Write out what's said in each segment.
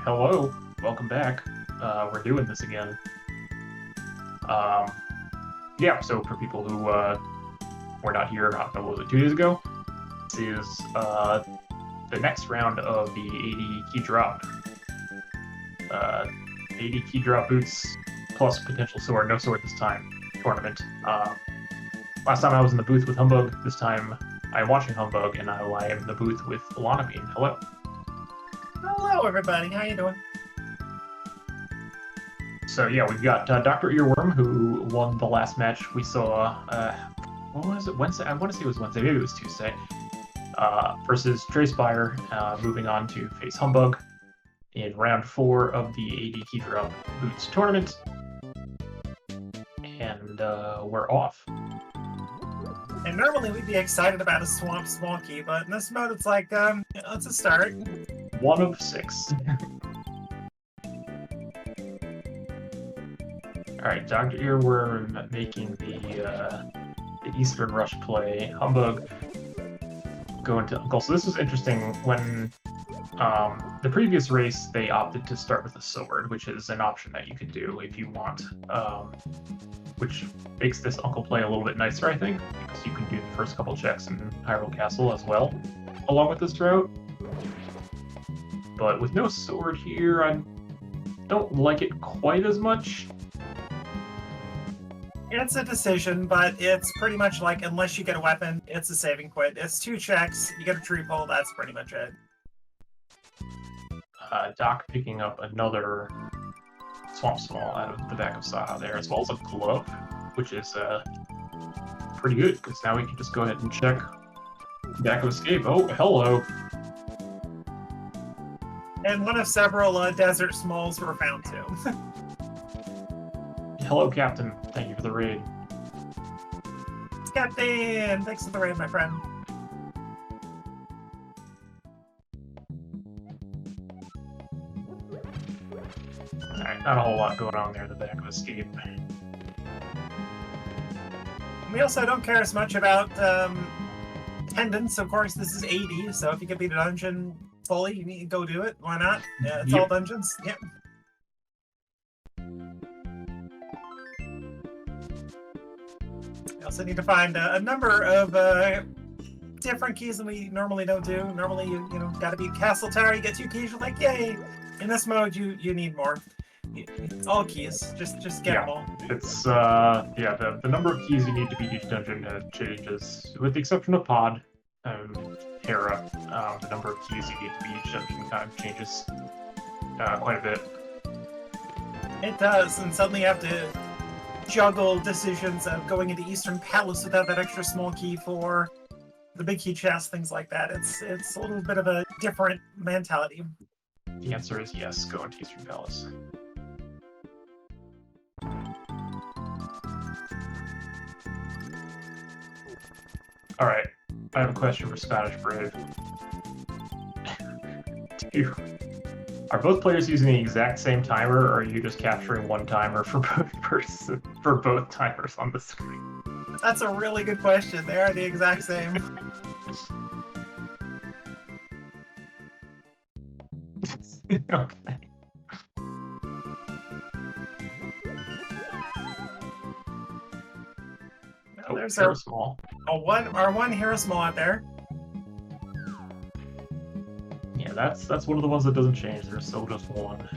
Hello, welcome back. We're doing this again. Um, yeah, so for people who were not here, I don't know, what was it, 2 days ago? This is the next round of the 80 Keydrop. 80 Keydrop boots plus potential sword, no sword this time, tournament. Last time I was in the booth with Humbugh, this time I'm watching Humbugh, and now I am in the booth with Alana Bean. Hello. Hello, everybody. How you doing? So yeah, we've got Dr. Earworm, who won the last match we saw, what was it, Wednesday? I want to say it was Wednesday, maybe it was Tuesday, versus Trey, moving on to face Humbugh in round 4 of the 80 Keydrop Boots tournament. And we're off. And normally we'd be excited about a Swamp Smoky, but in this mode it's like, let's just start. 1 of 6. Alright, Dr. Earworm making the Eastern Rush play. Humbugh going to Uncle. So this was interesting. When the previous race, they opted to start with a sword, which is an option that you can do if you want, which makes this Uncle play a little bit nicer, I think, because you can do the first couple checks in Hyrule Castle as well, along with this route. But with no sword here, I don't like it quite as much. It's a decision, but it's pretty much like, unless you get a weapon, it's a saving quit. It's 2 checks, you get a tree pole, that's pretty much it. Doc picking up another Swamp Small out of the back of Saha there, as well as a glove, which is pretty good, because now we can just go ahead and check back of escape. Oh, hello! And one of several desert smalls were found too. Hello, Captain. Thank you for the raid. Captain! Thanks for the raid, my friend. Alright, not a whole lot going on there in the back of escape. We also don't care as much about attendance. Of course, this is 80, so if you can beat a dungeon fully, you need to go do it. Why not? Yeah, it's all dungeons. Yep. We also need to find a number of different keys than we normally don't do. Normally, you know, gotta beat Castle Tower, you get 2 keys, you're like, yay! In this mode, you need more. All keys, just get them all. It's the number of keys you need to beat each dungeon changes, with the exception of Pod and Hera. The number of keys you need to beat each dungeon kind of changes quite a bit. It does, and suddenly you have to juggle decisions of going into Eastern Palace without that extra small key for the big key chest, things like that. It's a little bit of a different mentality. The answer is yes, go into Eastern Palace. Alright, I have a question for Scottish Brave. Are both players using the exact same timer, or are you just capturing one timer for both timers on the screen? That's a really good question. They are the exact same. Okay. Well, there's our one Hero Small out there. Yeah, that's one of the ones that doesn't change. There's still just one.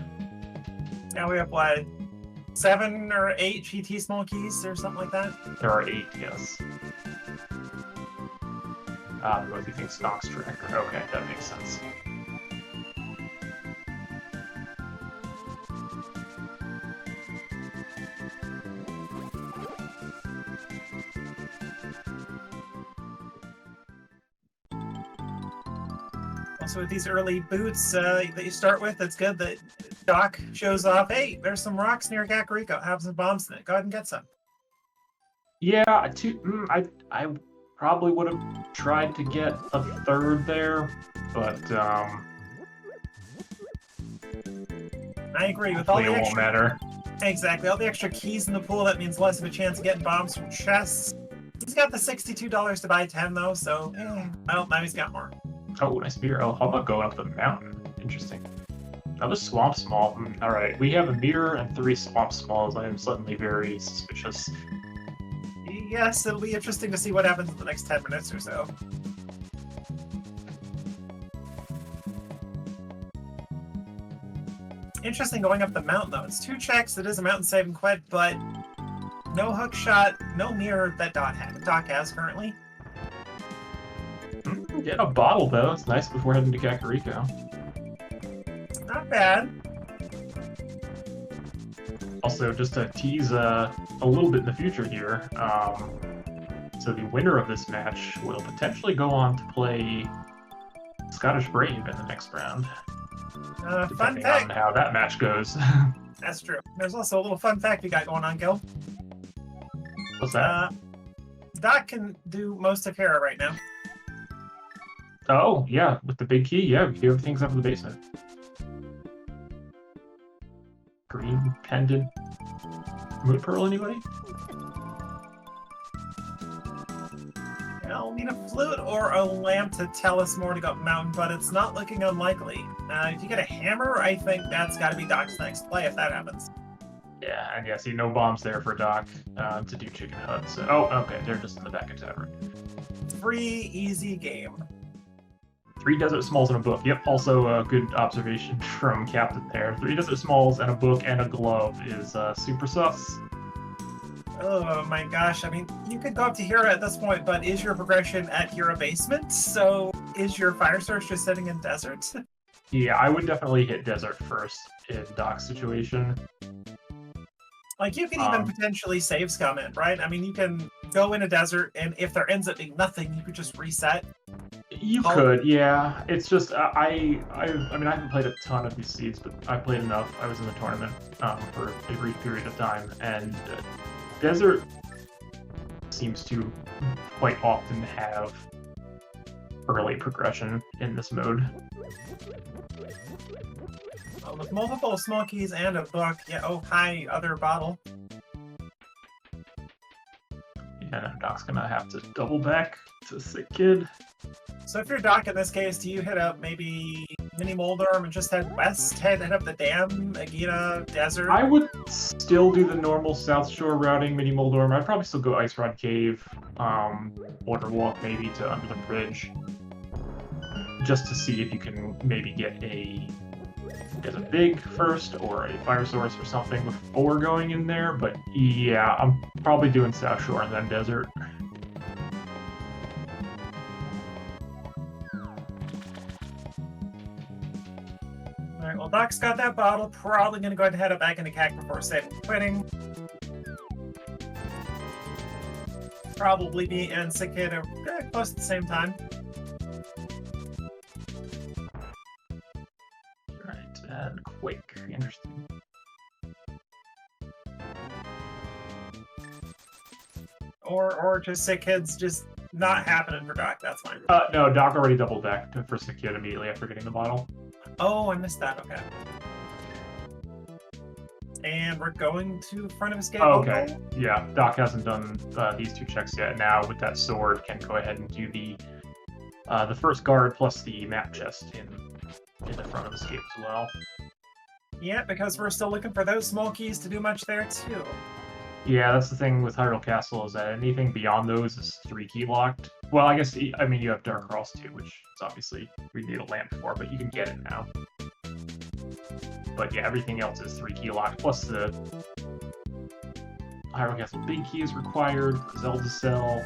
Now we have what, 7 or 8 GT small keys or something like that? There are 8, yes. Both you think Stock's tracker. Okay, that makes sense. Also, with these early boots that you start with, it's good that Doc shows off, hey, there's some rocks near Kakariko. Have some bombs in it. Go ahead and get some. Yeah, I probably would have tried to get a 3rd there, but I agree with all the it won't extra... matter. Exactly. All the extra keys in the pool, that means less of a chance of getting bombs from chests. He's got the $62 to buy 10, though, so... well, now he's got more. Oh, nice beer. Oh, how about going up the mountain? Interesting. Another swamp small. All right, we have a mirror and 3 swamp smalls. I am suddenly very suspicious. Yes, it'll be interesting to see what happens in the next 10 minutes or so. Interesting going up the mountain, though. It's 2 checks. It is a mountain saving quest, but no hook shot, no mirror that Doc has currently. Getting a bottle, though. It's nice before heading to Kakariko. Not bad. Also, just to tease a little bit in the future here, so the winner of this match will potentially go on to play Scottish Brave in the next round. Fun Depending fact. on how that match goes. That's true. There's also a little fun fact we got going on, Gil. What's that? Doc can do most of Hera right now. Oh, yeah, with the big key, yeah, we can do everything's up in the basement. Green pendant. Moon Pearl, anybody? I'll need a flute or a lamp to tell us more to go up mountain, but it's not looking unlikely. If you get a hammer, I think that's got to be Doc's next play if that happens. Yeah, and yeah, see, no bombs there for Doc to do Chicken Hut. So, oh, okay, they're just in the back of tavern. 3 easy game. 3 Desert Smalls and a book. Yep, also a good observation from Captain there. 3 Desert Smalls and a book and a glove is super sus. Oh my gosh, I mean, you could go up to Hera at this point, but is your progression at Hera Basement? So is your Fire Source just sitting in Desert? Yeah, I would definitely hit Desert first in Doc's situation. Like, you can even potentially save scum it, right? I mean, you can go in a desert, and if there ends up being nothing, you could just reset. You could, yeah. It's just, I mean, I haven't played a ton of these seeds, but I played enough. I was in the tournament for a brief period of time, and Desert seems to quite often have early progression in this mode. Well, with multiple small keys and a book, yeah, oh, hi, other bottle. Yeah, Doc's gonna have to double back to Sick Kid. So if you're Doc in this case, do you hit up maybe Mini Moldorm and just head west, head up the dam, Agita, Desert? I would still do the normal South Shore routing, Mini Moldorm. I'd probably still go Ice Rod Cave, Water Walk maybe to Under the Bridge, just to see if you can maybe get a Desert Big first or a Fire Source or something before going in there. But yeah, I'm probably doing South Shore and then Desert. Alright, well, Doc's got that bottle. Probably going to go ahead and head up back into CAC before saving quitting. Probably be in Sick Kid close at the same time. Alright, and Quake. Interesting. Or just Sick Kid's just not happening for Doc. That's fine. No, Doc already doubled back for Sick Kid immediately after getting the bottle. Oh, I missed that. Okay. And we're going to front of escape. Oh, okay. Yeah, Doc hasn't done these 2 checks yet. Now with that sword, can go ahead and do the first guard plus the map chest in the front of escape as well. Yeah, because we're still looking for those small keys to do much there too. Yeah, that's the thing with Hyrule Castle is that anything beyond those is 3 key locked. Well, I guess I mean you have Dark Cross too, which is obviously we need a lamp for, but you can get it now. But yeah, everything else is 3 key locked. Plus the Hyrule Castle big key is required. Zelda Cell.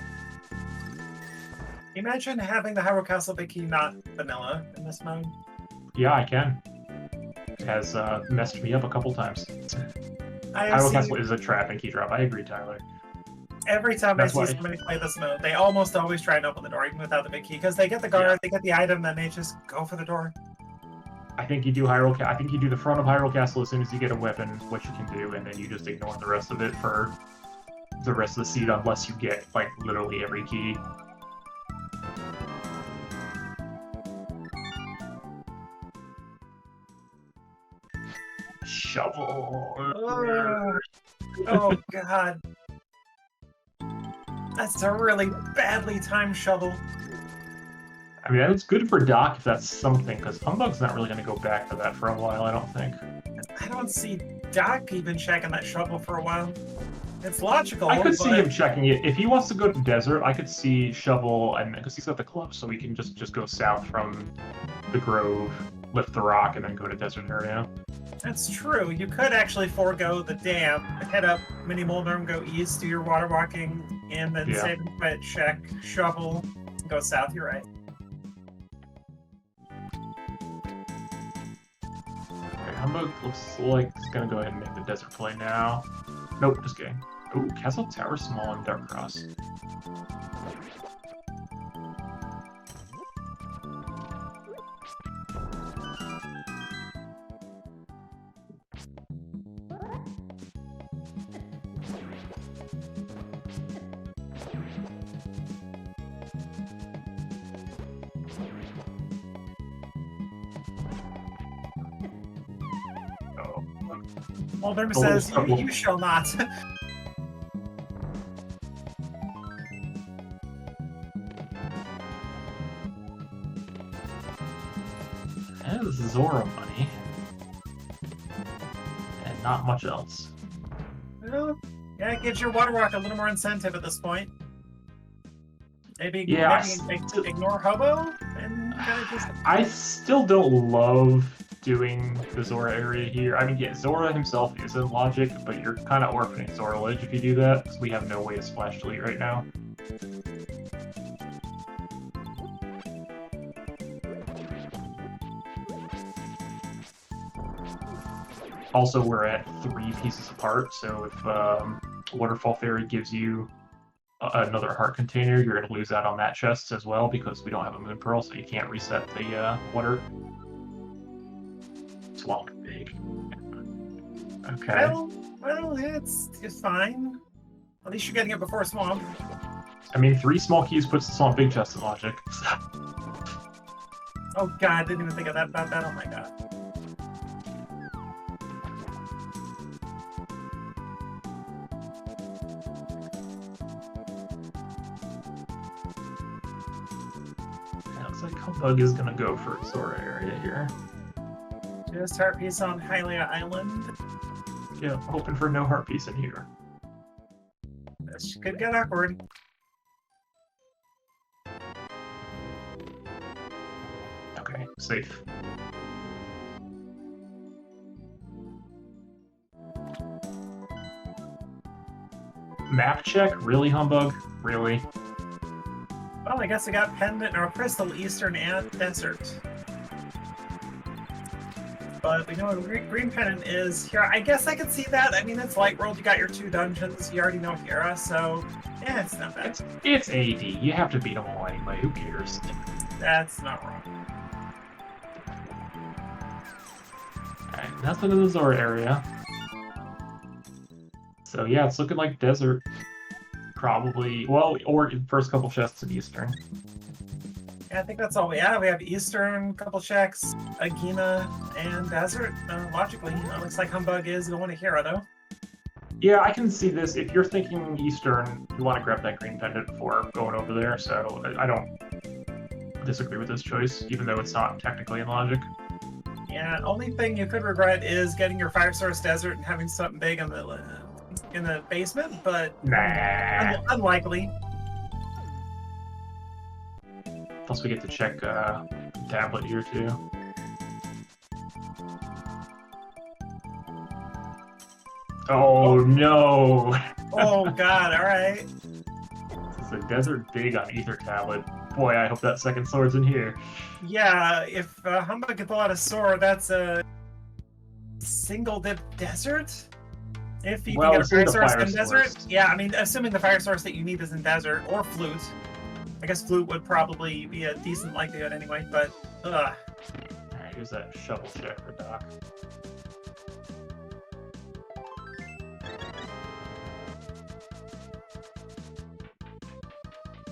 Imagine having the Hyrule Castle big key not vanilla in this mode. Yeah, I can. It has messed me up a couple times. Hyrule Castle is a trap in Keydrop. I agree, Tyler. Every time I see somebody play this mode, they almost always try and open the door even without the big key because they get the guard, they get the item, then they just go for the door. I think you do I think you do the front of Hyrule Castle as soon as you get a weapon, what you can do, and then you just ignore the rest of it for the rest of the seed unless you get like literally every key. Shovel. Oh god. That's a really badly timed shovel. I mean, that's good for Doc if that's something, because Humbug's not really going to go back to that for a while, I don't think. I don't see Doc even checking that shovel for a while. It's logical. I could see him checking it. If he wants to go to desert, I could see Shovel, and because he's got the club, so we can just go south from the Grove, lift the rock, and then go to desert area. That's true. You could actually forego the dam, head up Mini Moldorm, go east, do your water walking, and then save and quit, check, shovel, go south. You're right. Alright, Humbug looks like he's gonna go ahead and make the desert play now. Nope, just kidding. Ooh, Castle Tower Small and Dark Cross. Moldorm says, you shall not. That is Zora money. And not much else. Well, yeah, it gives your water rock a little more incentive at this point. Maybe ignore Hobo and kind of just... I still don't love doing the Zora area here. I mean, yeah, Zora himself is in logic, but you're kind of orphaning Zora Ledge if you do that, because we have no way to splash delete right now. Also, we're at 3 pieces apart, so if Waterfall Fairy gives you another heart container, you're going to lose out on that chest as well, because we don't have a Moon Pearl, so you can't reset the water. Swamp big. Okay. Well, it's fine. At least you're getting it before Swamp. I mean, 3 small keys puts the Swamp Big chest in logic. Oh god, I didn't even think of that about that. Oh my god. Looks like Humbug is gonna go for Zora area here. Just heart piece on Hylia Island. Yeah, hoping for no heart piece in here. This could get awkward. Okay, safe. Map check? Really, Humbug? Really? Well, I guess I got Pendant or Crystal, Eastern, and Desert. But we know what Green Pendant is here. I guess I could see that. I mean, it's Light World. You got your 2 dungeons. You already know Hera, so yeah, it's not bad. It's AD. You have to beat them all anyway. Who cares? That's not wrong. Alright, nothing in the Zora area. So yeah, it's looking like desert. Probably, well, or first couple chests in Eastern. Yeah, I think that's all we have. We have Eastern, couple checks, Agina, and Desert. Logically, looks like Humbug is going to Hera, though. Yeah, I can see this. If you're thinking Eastern, you want to grab that green pendant before going over there, so I don't disagree with this choice, even though it's not technically in logic. Yeah, only thing you could regret is getting your Fire Source Desert and having something big in the basement, but unlikely. Plus, we get to check tablet here too. Oh no! Oh god! All right. It's a desert big on Ether tablet. Boy, I hope that second sword's in here. Yeah, if Humbug can pull out a sword, that's a single dip desert. If you can get a fire source in desert, yeah. I mean, assuming the fire source that you need is in desert or flute. I guess flute would probably be a decent likelihood anyway, but Alright, here's that shovel check for Doc.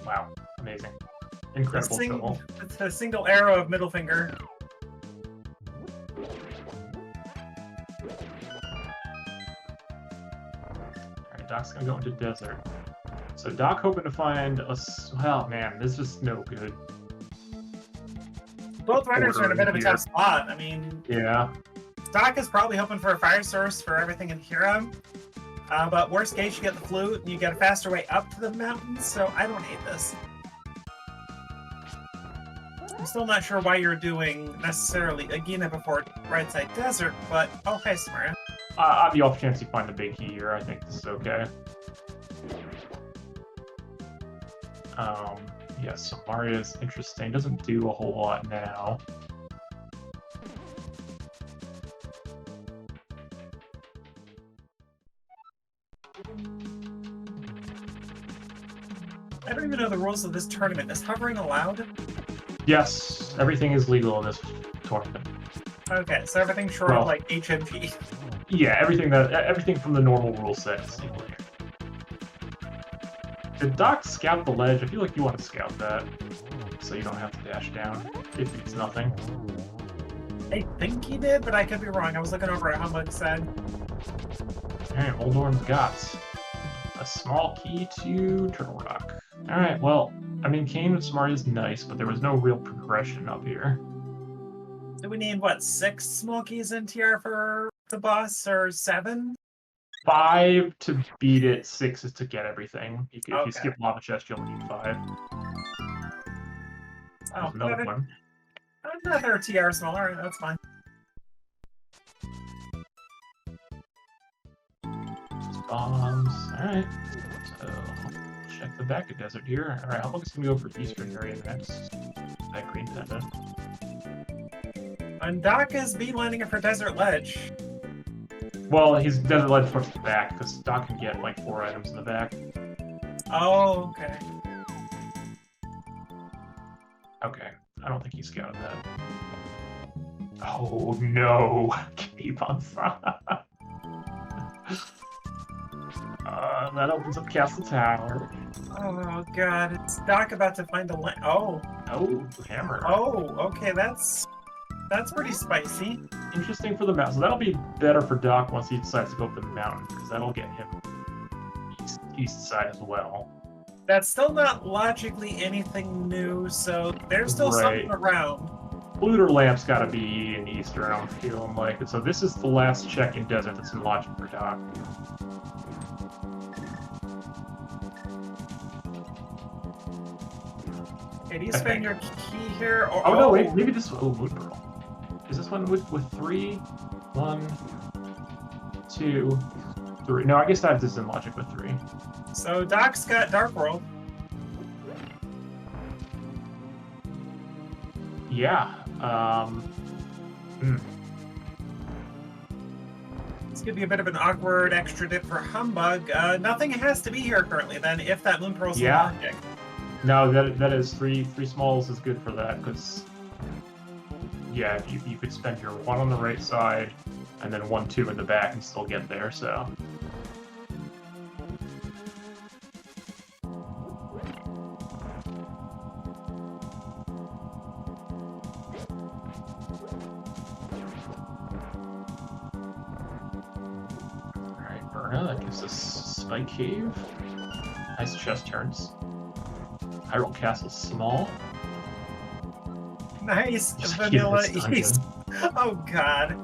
Wow, amazing. Incredible shovel. It's a single arrow of middle finger. Alright, Doc's gonna go into desert. So Doc hoping to find a... Well, man, this is no good. Both runners are in a bit of a here. tough spot. I mean, Yeah. Doc is probably hoping for a fire source for everything in Hero. But worst case, you get the flute, and you get a faster way up to the mountains, so I don't hate this. I'm still not sure why you're doing necessarily Agina before Right Side Desert, but oh, hi, Samara. On the off chance you find the big key here, I think this is okay. Yeah, so Maria's interesting. Doesn't do a whole lot now. I don't even know the rules of this tournament. Is hovering allowed? Yes, everything is legal in this tournament. Okay, so everything short of like HMG. Yeah, everything from the normal rule set is legal here. Did Doc scout the ledge? I feel like you want to scout that, so you don't have to dash down if it's nothing. I think he did, but I could be wrong. I was looking over at Humbugh said. Alright, Oldorm's got a small key to Turtle Rock. Alright, well, I mean, Kane with Smart is nice, but there was no real progression up here. Do we need, what, 6 small keys in tier for the boss, or 7? 5 to beat it, 6 is to get everything. If Okay. you skip Lava Chest, you'll need 5. Oh, Another one. Another TR small, alright, that's fine. Just bombs. Alright. So, check the back of Desert here. Alright, how long is it going to go for Eastern area next? That green pendant. And Doc is beelining it for Desert Ledge. Well, he's Desert Ledge towards the back, because Doc can get like 4 items in the back. Oh, okay. Okay, I don't think he scouted that. Oh no! Keep on that opens up Castle Tower. Oh god, it's Doc about to find a land. Oh. Oh, hammer. Oh, okay, that's pretty spicy. Interesting for the mountain. So that'll be better for Doc once he decides to go up the mountain, because that'll get him east side as well. That's still not logically anything new, so there's still something around. Polluter Lamp's got to be in Eastern, I'm feeling like. And so this is the last check in Desert that's in logic for Doc. Okay, do you spend your key here? Or, oh no, wait, maybe this. Oh, Moon Pearl. Is this one with 3? 1, 2, 3. No, I guess that is in logic with 3. So Doc's got Dark World. Yeah. This could be a bit of an awkward extra dip for Humbugh. Nothing has to be here currently then, if that Moon Pearl's in logic. No, that is 3 smalls is good for that, because yeah, you could spend your 1 on the right side and then 1, 2 in the back and still get there, so. Alright, Burna, that gives us Spike Cave. Nice chest turns. Hyrule Castle's small. Nice, Vanilla East. Oh god.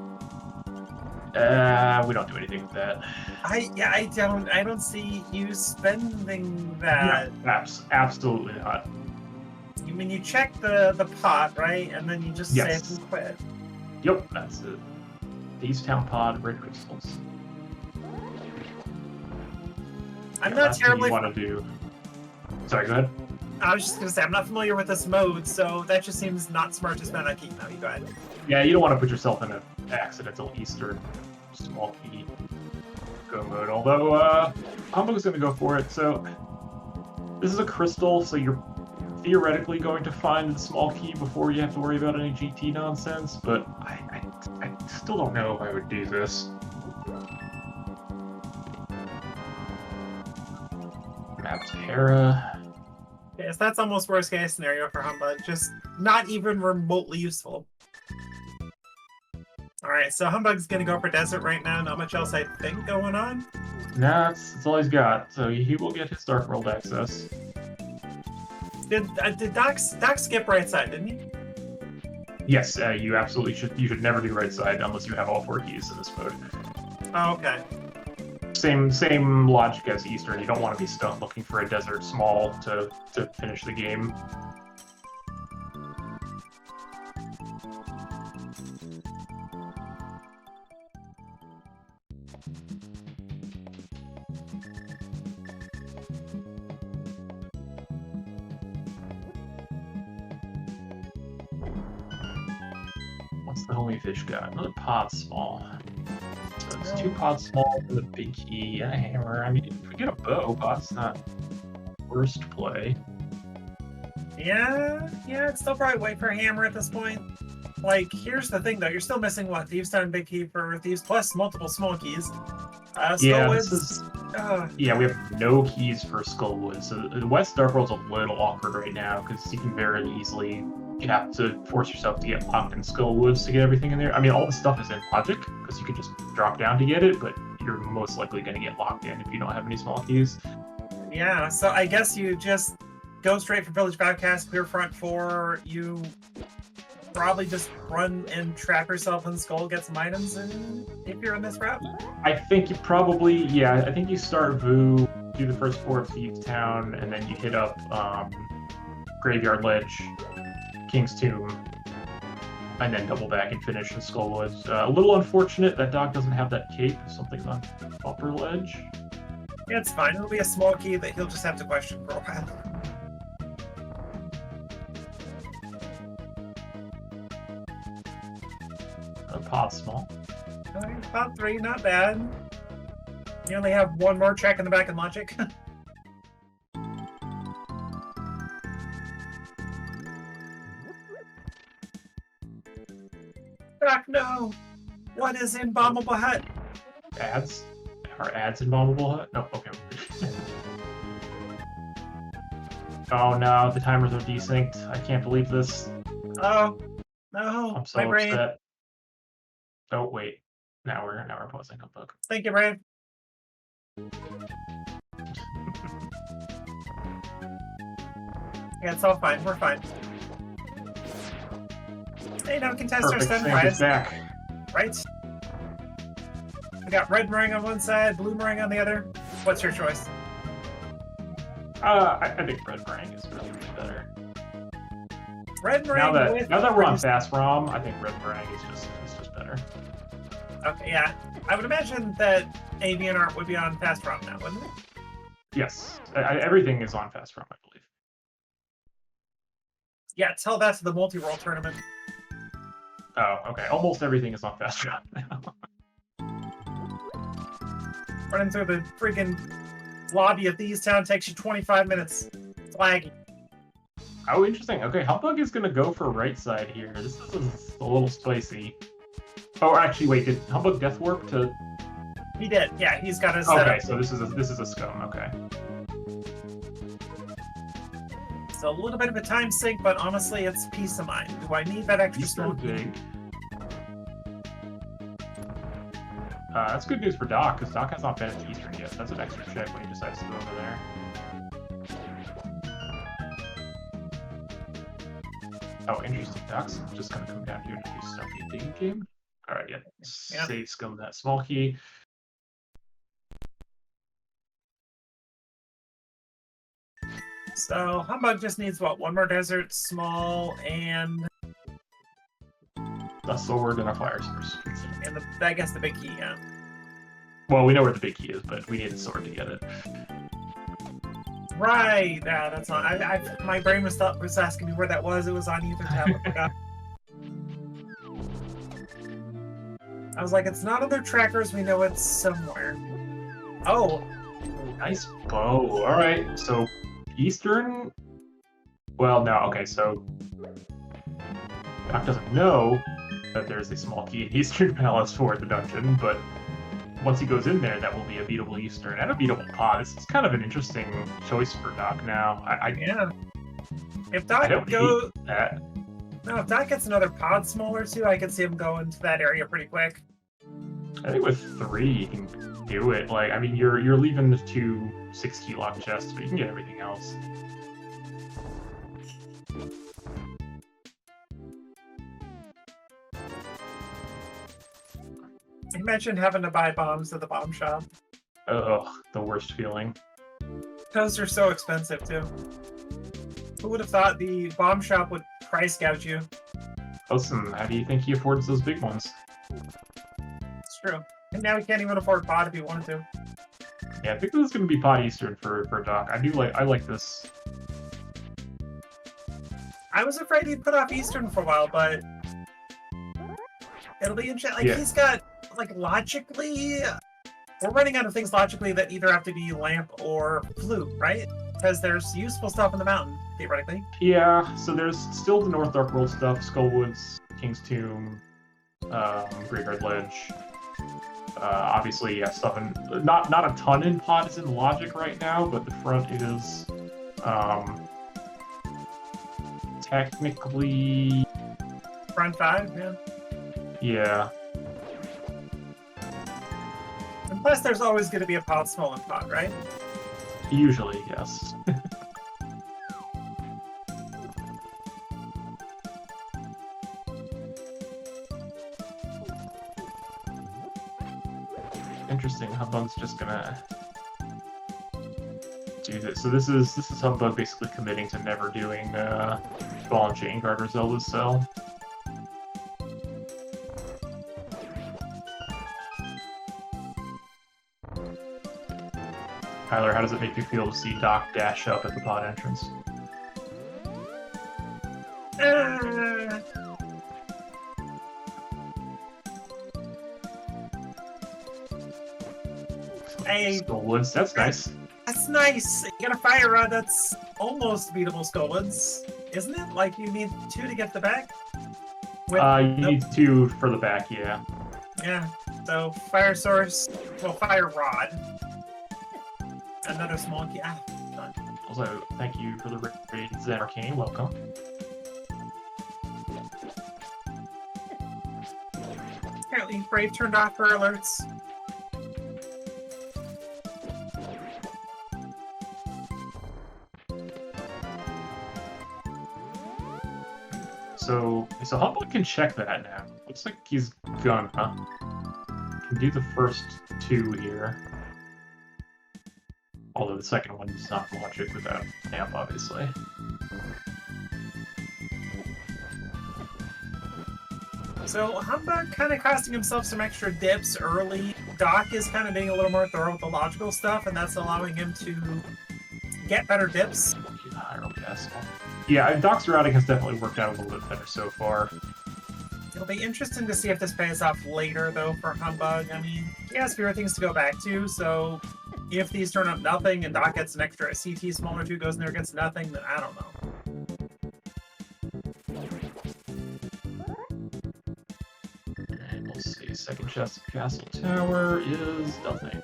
We don't do anything with that. I don't see you spending that. No, absolutely not. I mean, you check the pot, right? And then you just save and quit. Yep, that's it. The East Town Pod, Red Crystals. I'm not terribly. Want to do. Sorry, go ahead. I was just gonna say I'm not familiar with this mode, so that just seems not smart to spend on key. No, you go ahead. Yeah, you don't want to put yourself in an accidental Eastern small key go mode. Although Humbugh's gonna go for it. So this is a crystal, so you're theoretically going to find the small key before you have to worry about any GT nonsense. But I still don't know if I would do this. Map Terra. Yes, that's almost worst case scenario for Humbugh. Just not even remotely useful. Alright, so Humbugh's gonna go for Desert right now. Not much else I think going on. Nah, that's all he's got. So he will get his Dark World access. Did Doc skip right side, didn't he? Yes, you absolutely should. You should never do right side unless you have all 4 keys in this mode. Oh, okay. Same logic as Eastern. You don't want to be stuck looking for a desert small to finish the game. What's the homie fish got? Another pod small. So it's 2 pods small for the big key and a hammer. I mean, if we get a bow, pod's not worst play. Yeah, it's still probably wait for a hammer at this point. Like, here's the thing though, you're still missing what? Thieves Town big key for Thieves plus multiple small keys. Yeah, yeah, we have no keys for Skullwood, so the West Dark World's a little awkward right now because you can very easily have to force yourself to get locked in Skullwoods to get everything in there. I mean, all the stuff is in Logic because you can just drop down to get it, but you're most likely going to get locked in if you don't have any small keys. Yeah, so I guess you just go straight for Village of Outcast, clear front 4. You probably just run and trap yourself in Skull, get some items, and if you're in this route. I think you probably, yeah, I think you start Vu, do the first 4 of Thieves Town, and then you hit up Graveyard Ledge, King's Tomb, and then double back and finish in Skullwoods. A little unfortunate that Doc doesn't have that cape. Something's on upper ledge. Yeah, it's fine. It'll be a small key that he'll just have to question for a while. Pod small. Pod 3, not bad. You only have 1 more track in the back in Logic. Doc, no! What is in Bombable Hut? Ads? Are ads in Bombable Hut? No, okay. Oh no, the timers are desynced. I can't believe this. Oh, no. I'm so upset. Oh wait, now we're pausing Humbugh. Thank you, Brad. Yeah, it's all fine. We're fine. Hey, no contesters, then back. Right? We got red meringue on one side, blue meringue on the other. What's your choice? I think red meringue is really better. Red meringue. Now that we're on fast ROM, I think red meringue is just better. Okay, yeah. I would imagine that Avian Art would be on fast ROM now, wouldn't it? Yes, everything is on fast ROM, I believe. Yeah, tell that to the multi-role tournament. Oh, okay. Almost everything is on fast ROM now. Running through the freaking lobby of Thieves Town takes you 25 minutes. It's laggy. Oh, interesting. Okay, Humbugh is going to go for right side here. This is a little spicy. Oh, actually, wait. Did Humbugh death warp to? He did. Yeah, he's got his. Okay, so this is a scum. Okay. It's a little bit of a time sink, but honestly, it's peace of mind. Do I need that extra small big? That's good news for Doc, because Doc has not been at Eastern yet. That's an extra check when he decides to go over there. Oh, interesting. Doc's just going to come down here to do something digging game. Alright, yeah. Save scum that small key. So, Humbugh just needs, what, 1 more desert, small, and... A sword and a fire source. And I guess the big key, yeah. Well, we know where the big key is, but we need a sword to get it. Right! Yeah, that's not... my brain was asking me where that was. It was on either tab. I forgot. I was like, it's not other trackers. We know it's somewhere. Oh! Nice bow. Alright, so... Eastern? Well, no, okay, so... Doc doesn't know that there's a small key in Eastern Palace for the dungeon, but once he goes in there, that will be a beatable Eastern and a beatable pod. This is kind of an interesting choice for Doc now. Yeah. If Doc goes... No, if Doc gets another pod smaller too, I could see him go into that area pretty quick. I think with 3, you can do it. Like, I mean, you're leaving the 2 6-key lock chests, but you can get everything else. Imagine having to buy bombs at the bomb shop. Ugh, the worst feeling. Those are so expensive, too. Who would have thought the bomb shop would price gouge you? Listen, how do you think he affords those big ones? It's true. And now he can't even afford pot if he wanted to. Yeah, I think this is going to be pot Eastern for Doc. I like this. I was afraid he'd put off Eastern for a while, but it'll be interesting. Like, Yeah. he's got, like, logically, we're running out of things logically that either have to be lamp or flute, right? Because there's useful stuff in the mountain, theoretically. Yeah, so there's still the North Dark World stuff, Skullwoods, King's Tomb, Graveyard Ledge. Obviously, yeah, stuff in not a ton in pot is in Logic right now, but the front is technically Front 5, yeah. yeah. And plus, there's always going to be a pot small in pot, right? Usually, yes. Interesting. Humbugh's just gonna do this. So this is Humbugh basically committing to never doing Ball and Chain Guard or Zelda's Cell. Tyler, how does it make you feel to see Doc dash up at the pod entrance? Hey, Skullwoods, that's nice. that's nice. You got a fire rod that's almost beatable Skullwoods, isn't it? Like, you need 2 to get the back? With You need 2 for the back, yeah. Yeah, so fire source, well, fire rod. Another small key. Ah, done. Also, thank you for the raid, Zen Arcane. Welcome. Apparently, Brave turned off her alerts. So Humbugh can check that now. Looks like he's gonna. Can do the first 2 here. Although the second one is not Logic without Amp, obviously. So Humbugh kind of costing himself some extra dips early. Doc is kind of being a little more thorough with the logical stuff, and that's allowing him to get better dips. Yeah, Doc's routing has definitely worked out a little bit better so far. It'll be interesting to see if this pays off later, though, for Humbugh. I mean, he has fewer things to go back to, so if these turn up nothing and Doc gets an extra CT smaller 2 goes in there against nothing, then I don't know. And we'll see. Second chest of Castle Tower is nothing.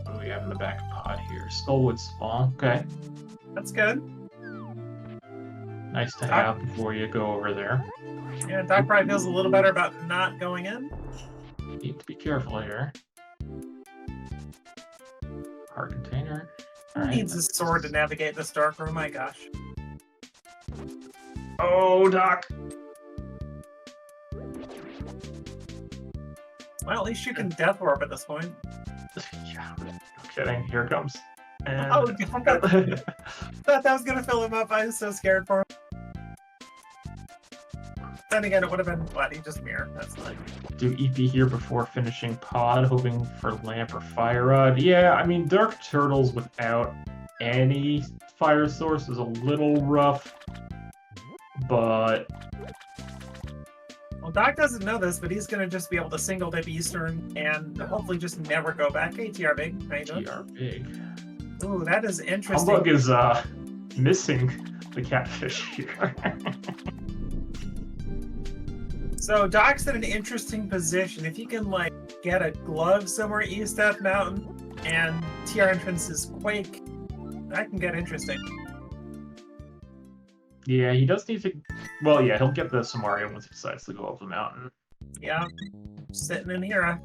What do we have in the back pod here? Skullwood Spawn. Okay. That's good. Nice to have before you go over there. Yeah, Doc probably feels a little better about not going in. Need to be careful here. Heart container. Who needs a sword to navigate this dark room? My gosh. Oh, Doc! Well, at least you can death warp at this point. Yeah, no kidding. Here it comes. And... Oh, God. Thought that was gonna fill him up. I was so scared for him. Then again, it would have been bloody, just mirror. That's fine. Do EP here before finishing pod, hoping for lamp or fire rod. Yeah, I mean, Dark Turtles without any fire source is a little rough, but... Well, Doc doesn't know this, but he's gonna just be able to single dip Eastern and hopefully just never go back. Hey, TR Big. How you doing? TR Big. Ooh, that is interesting. Humbugh is missing the catfish here. So Doc's in an interesting position. If he can like get a glove somewhere east of mountain and TR entrance is Quake, that can get interesting. Yeah, he does need to... Well, yeah, he'll get the Samaria once he decides to go up the mountain. Yeah, sitting in here.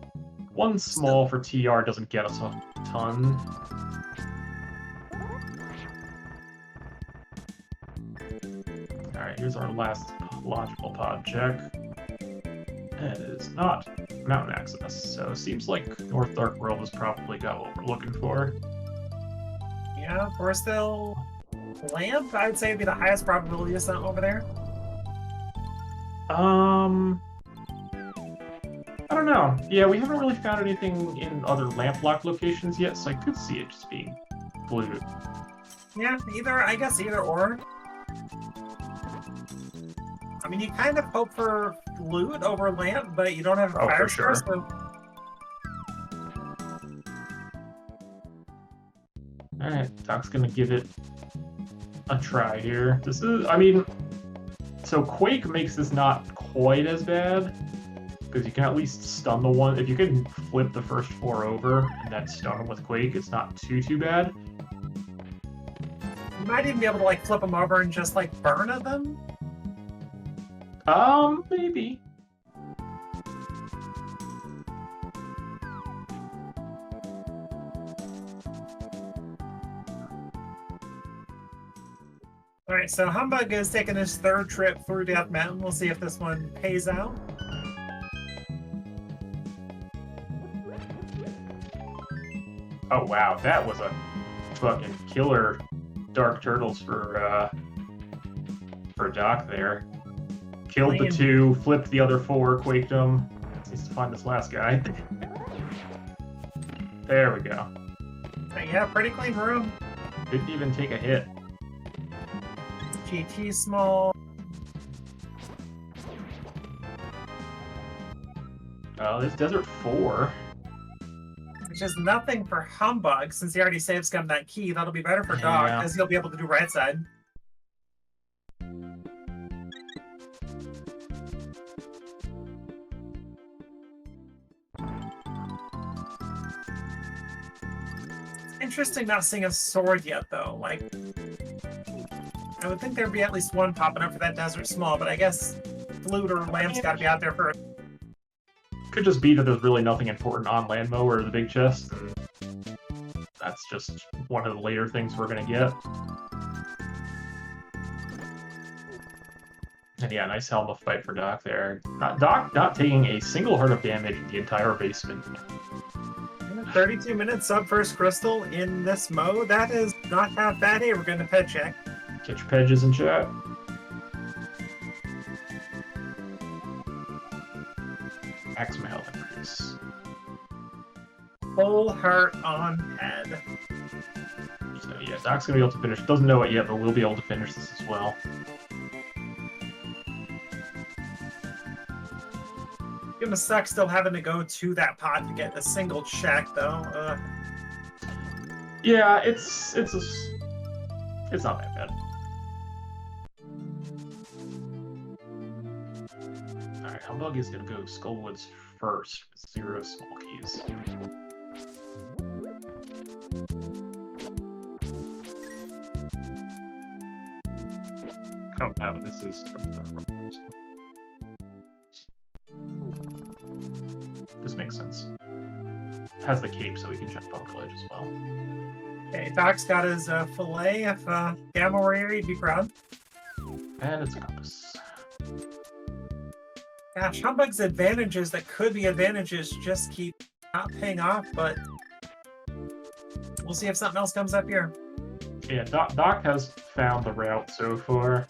One small for TR doesn't get us a ton. Alright, here's our last logical pod check. And it is not mountain access, so it seems like North Dark World has probably got what we're looking for. Yeah, we're still lamp. I'd say would be the highest probability of something over there. I don't know. Yeah, we haven't really found anything in other lamp lock locations yet, so I could see it just being blue. Yeah, I guess either or. I mean, you kind of hope for loot over lamp, but you don't have a fire sure. source, so... Alright, Doc's gonna give it a try here. This is, I mean, so Quake makes this not quite as bad, because you can at least stun the one. If you can flip the first 4 over and then stun them with Quake, it's not too bad. You might even be able to, like, flip them over and just, like, burn at them? Maybe. Alright, so Humbugh is taking his 3rd trip through Death Mountain. We'll see if this one pays out. Oh wow, that was a fucking killer Dark Turtles for Doc there. Killed the 2, flipped the other 4, quaked them. Needs to find this last guy. There we go. Yeah, pretty clean room. Didn't even take a hit. GT small. Oh, this Desert 4. Which is nothing for Humbugh, since he already saved scum that key. That'll be better for Doc, because he'll be able to do right side. Interesting not seeing a sword yet, though. Like, I would think there'd be at least one popping up for that Desert Small, but I guess Flute or Lamp's got to be out there first. Could just be that there's really nothing important on Landmo or the big chest, and that's just one of the later things we're gonna get. And yeah, nice Helma fight for Doc there. Doc not taking a single heart of damage in the entire basement. 32 minutes sub first crystal in this mode. That is not half bad. Hey, we're going to pet check. Get your pedges in chat. Max my health increase. Full heart on head. So yeah, Doc's gonna be able to finish. Doesn't know it yet, but we'll be able to finish this as well. Gonna suck still having to go to that pod to get a single check, though. Yeah, it's not that bad. Alright, Humbugh is gonna go Skullwoods first with 0 small keys. Oh no, this is this makes sense. Has the cape so we can check Bone Village as well. Okay, Doc's got his fillet. If Gamma were here, he'd be proud. And it's a compass. Gosh, Humbugh's advantages that could be advantages just keep not paying off, but we'll see if something else comes up here. Yeah, Doc has found the route so far.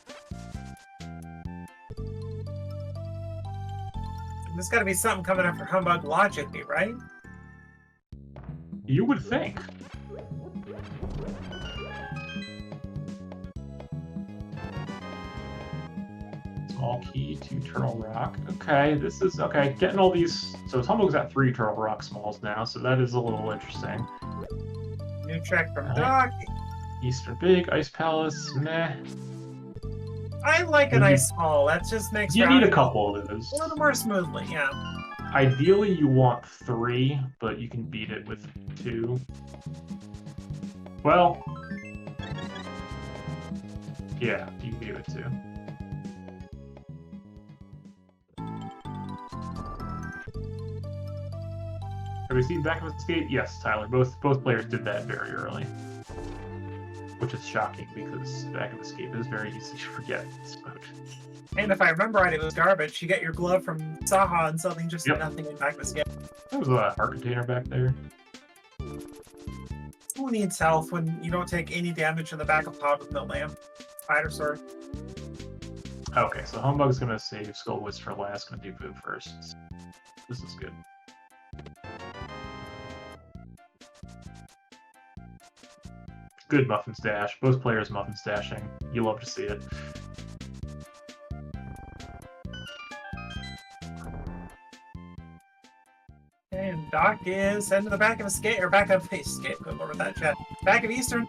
There's got to be something coming up for Humbugh logically, right? You would think. Small key to Turtle Rock. Okay, this is okay. Getting all these. So Humbugh's at 3 Turtle Rock smalls now, so that is a little interesting. New check from Doc. Eastern Big, Ice Palace, meh. I like an ice small. That just makes you need a couple of those. A little more smoothly, yeah. Ideally, you want 3, but you can beat it with 2. Well, yeah, you can beat it with 2. Have we seen Back of Escape? Yes, Tyler. Both players did that very early. which is shocking because Back of Escape is very easy to forget in this mode. And if I remember right, it was garbage. You get your glove from Saha and something just nothing in Back of Escape. There was a heart container back there. Who needs health when you don't take any damage in the back of pod with no lamp? Spider sword. Okay, so Humbug's gonna save Skullwoods for last, gonna do Boo first. This is good. Good muffin stash. Both players muffin stashing. You love to see it. And Doc is heading to the back of Escape, or back of Escape, good lord with that chat. Back of Eastern.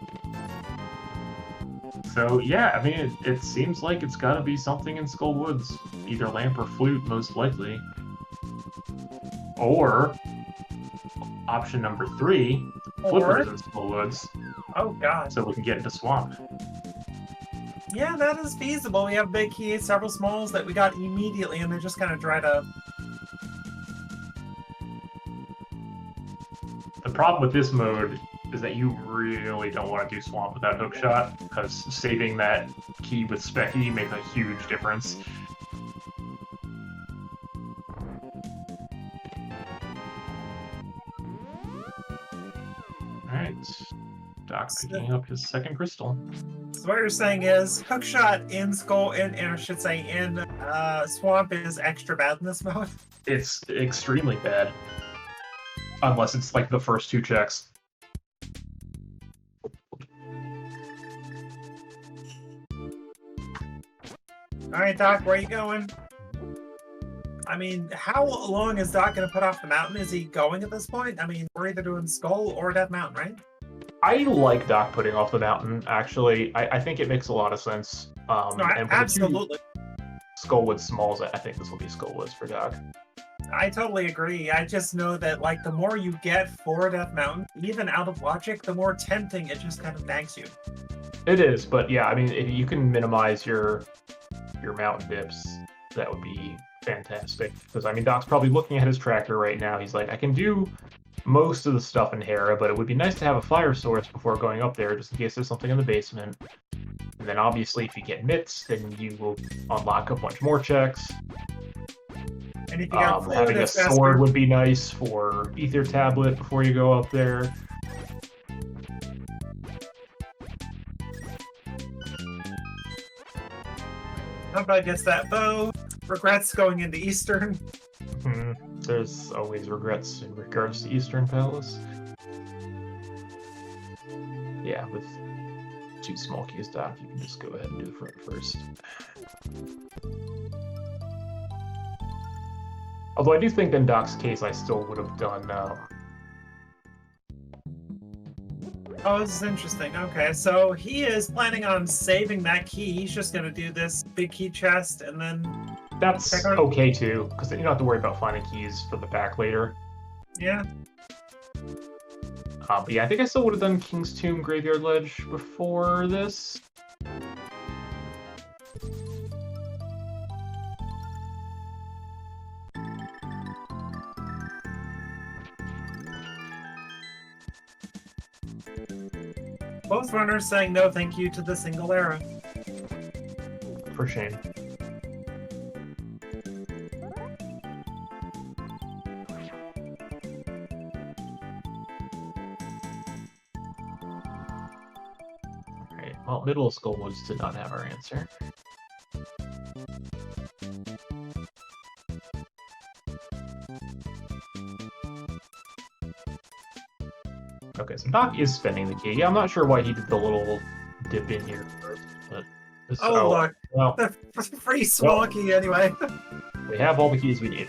So yeah, I mean, it seems like it's gotta be something in Skullwoods. Either lamp or flute, most likely. Or, option number 3, Flippers in Skullwoods. Oh god. So we can get into Swamp. Yeah, that is feasible. We have big keys, several smalls that we got immediately, and they're just kind of dried up. The problem with this mode is that you really don't want to do Swamp without Hookshot, because saving that key with Specky makes a huge difference. Alright, Doc picking up his second crystal. So what you're saying is, Hookshot in or I should say in Swamp is extra bad in this mode? It's extremely bad. Unless it's like the first 2 checks. Alright, Doc, where are you going? I mean, how long is Doc going to put off the mountain? Is he going at this point? I mean, we're either doing Skull or Death Mountain, right? I like Doc putting off the mountain, actually. I think it makes a lot of sense. No, absolutely. Skullwood Smalls, I think this will be Skullwoods for Doc. I totally agree. I just know that, like, the more you get for Death Mountain, even out of logic, the more tempting it just kind of nags you. It is, but yeah, I mean, if you can minimize your mountain dips, that would be fantastic. Because, I mean, Doc's probably looking at his tracker right now. He's like, I can do most of the stuff in Hera, but it would be nice to have a fire source before going up there, just in case there's something in the basement. And then, obviously, if you get mitts, then you will unlock a bunch more checks. And if you got having a sword would be nice for Ether Tablet before you go up there. Humbugh gets that bow. Regrets going into Eastern. There's always regrets in regards to Eastern Palace. Yeah, with 2 small keys, Doc, you can just go ahead and do the front first. Although I do think in Doc's case, I still would have done... Oh, this is interesting. Okay, so he is planning on saving that key. He's just going to do this big key chest and then... That's okay, too, because then you don't have to worry about finding keys for the back later. Yeah. But yeah, I think I still would have done King's Tomb Graveyard Ledge before this. Both runners saying no thank you to the single era. For shame. Alright, well, middle school woods did not have our answer. Okay, so Doc is spending the key. Yeah, I'm not sure why he did the little dip in here first, but... Look. Well, free small key anyway. We have all the keys we need.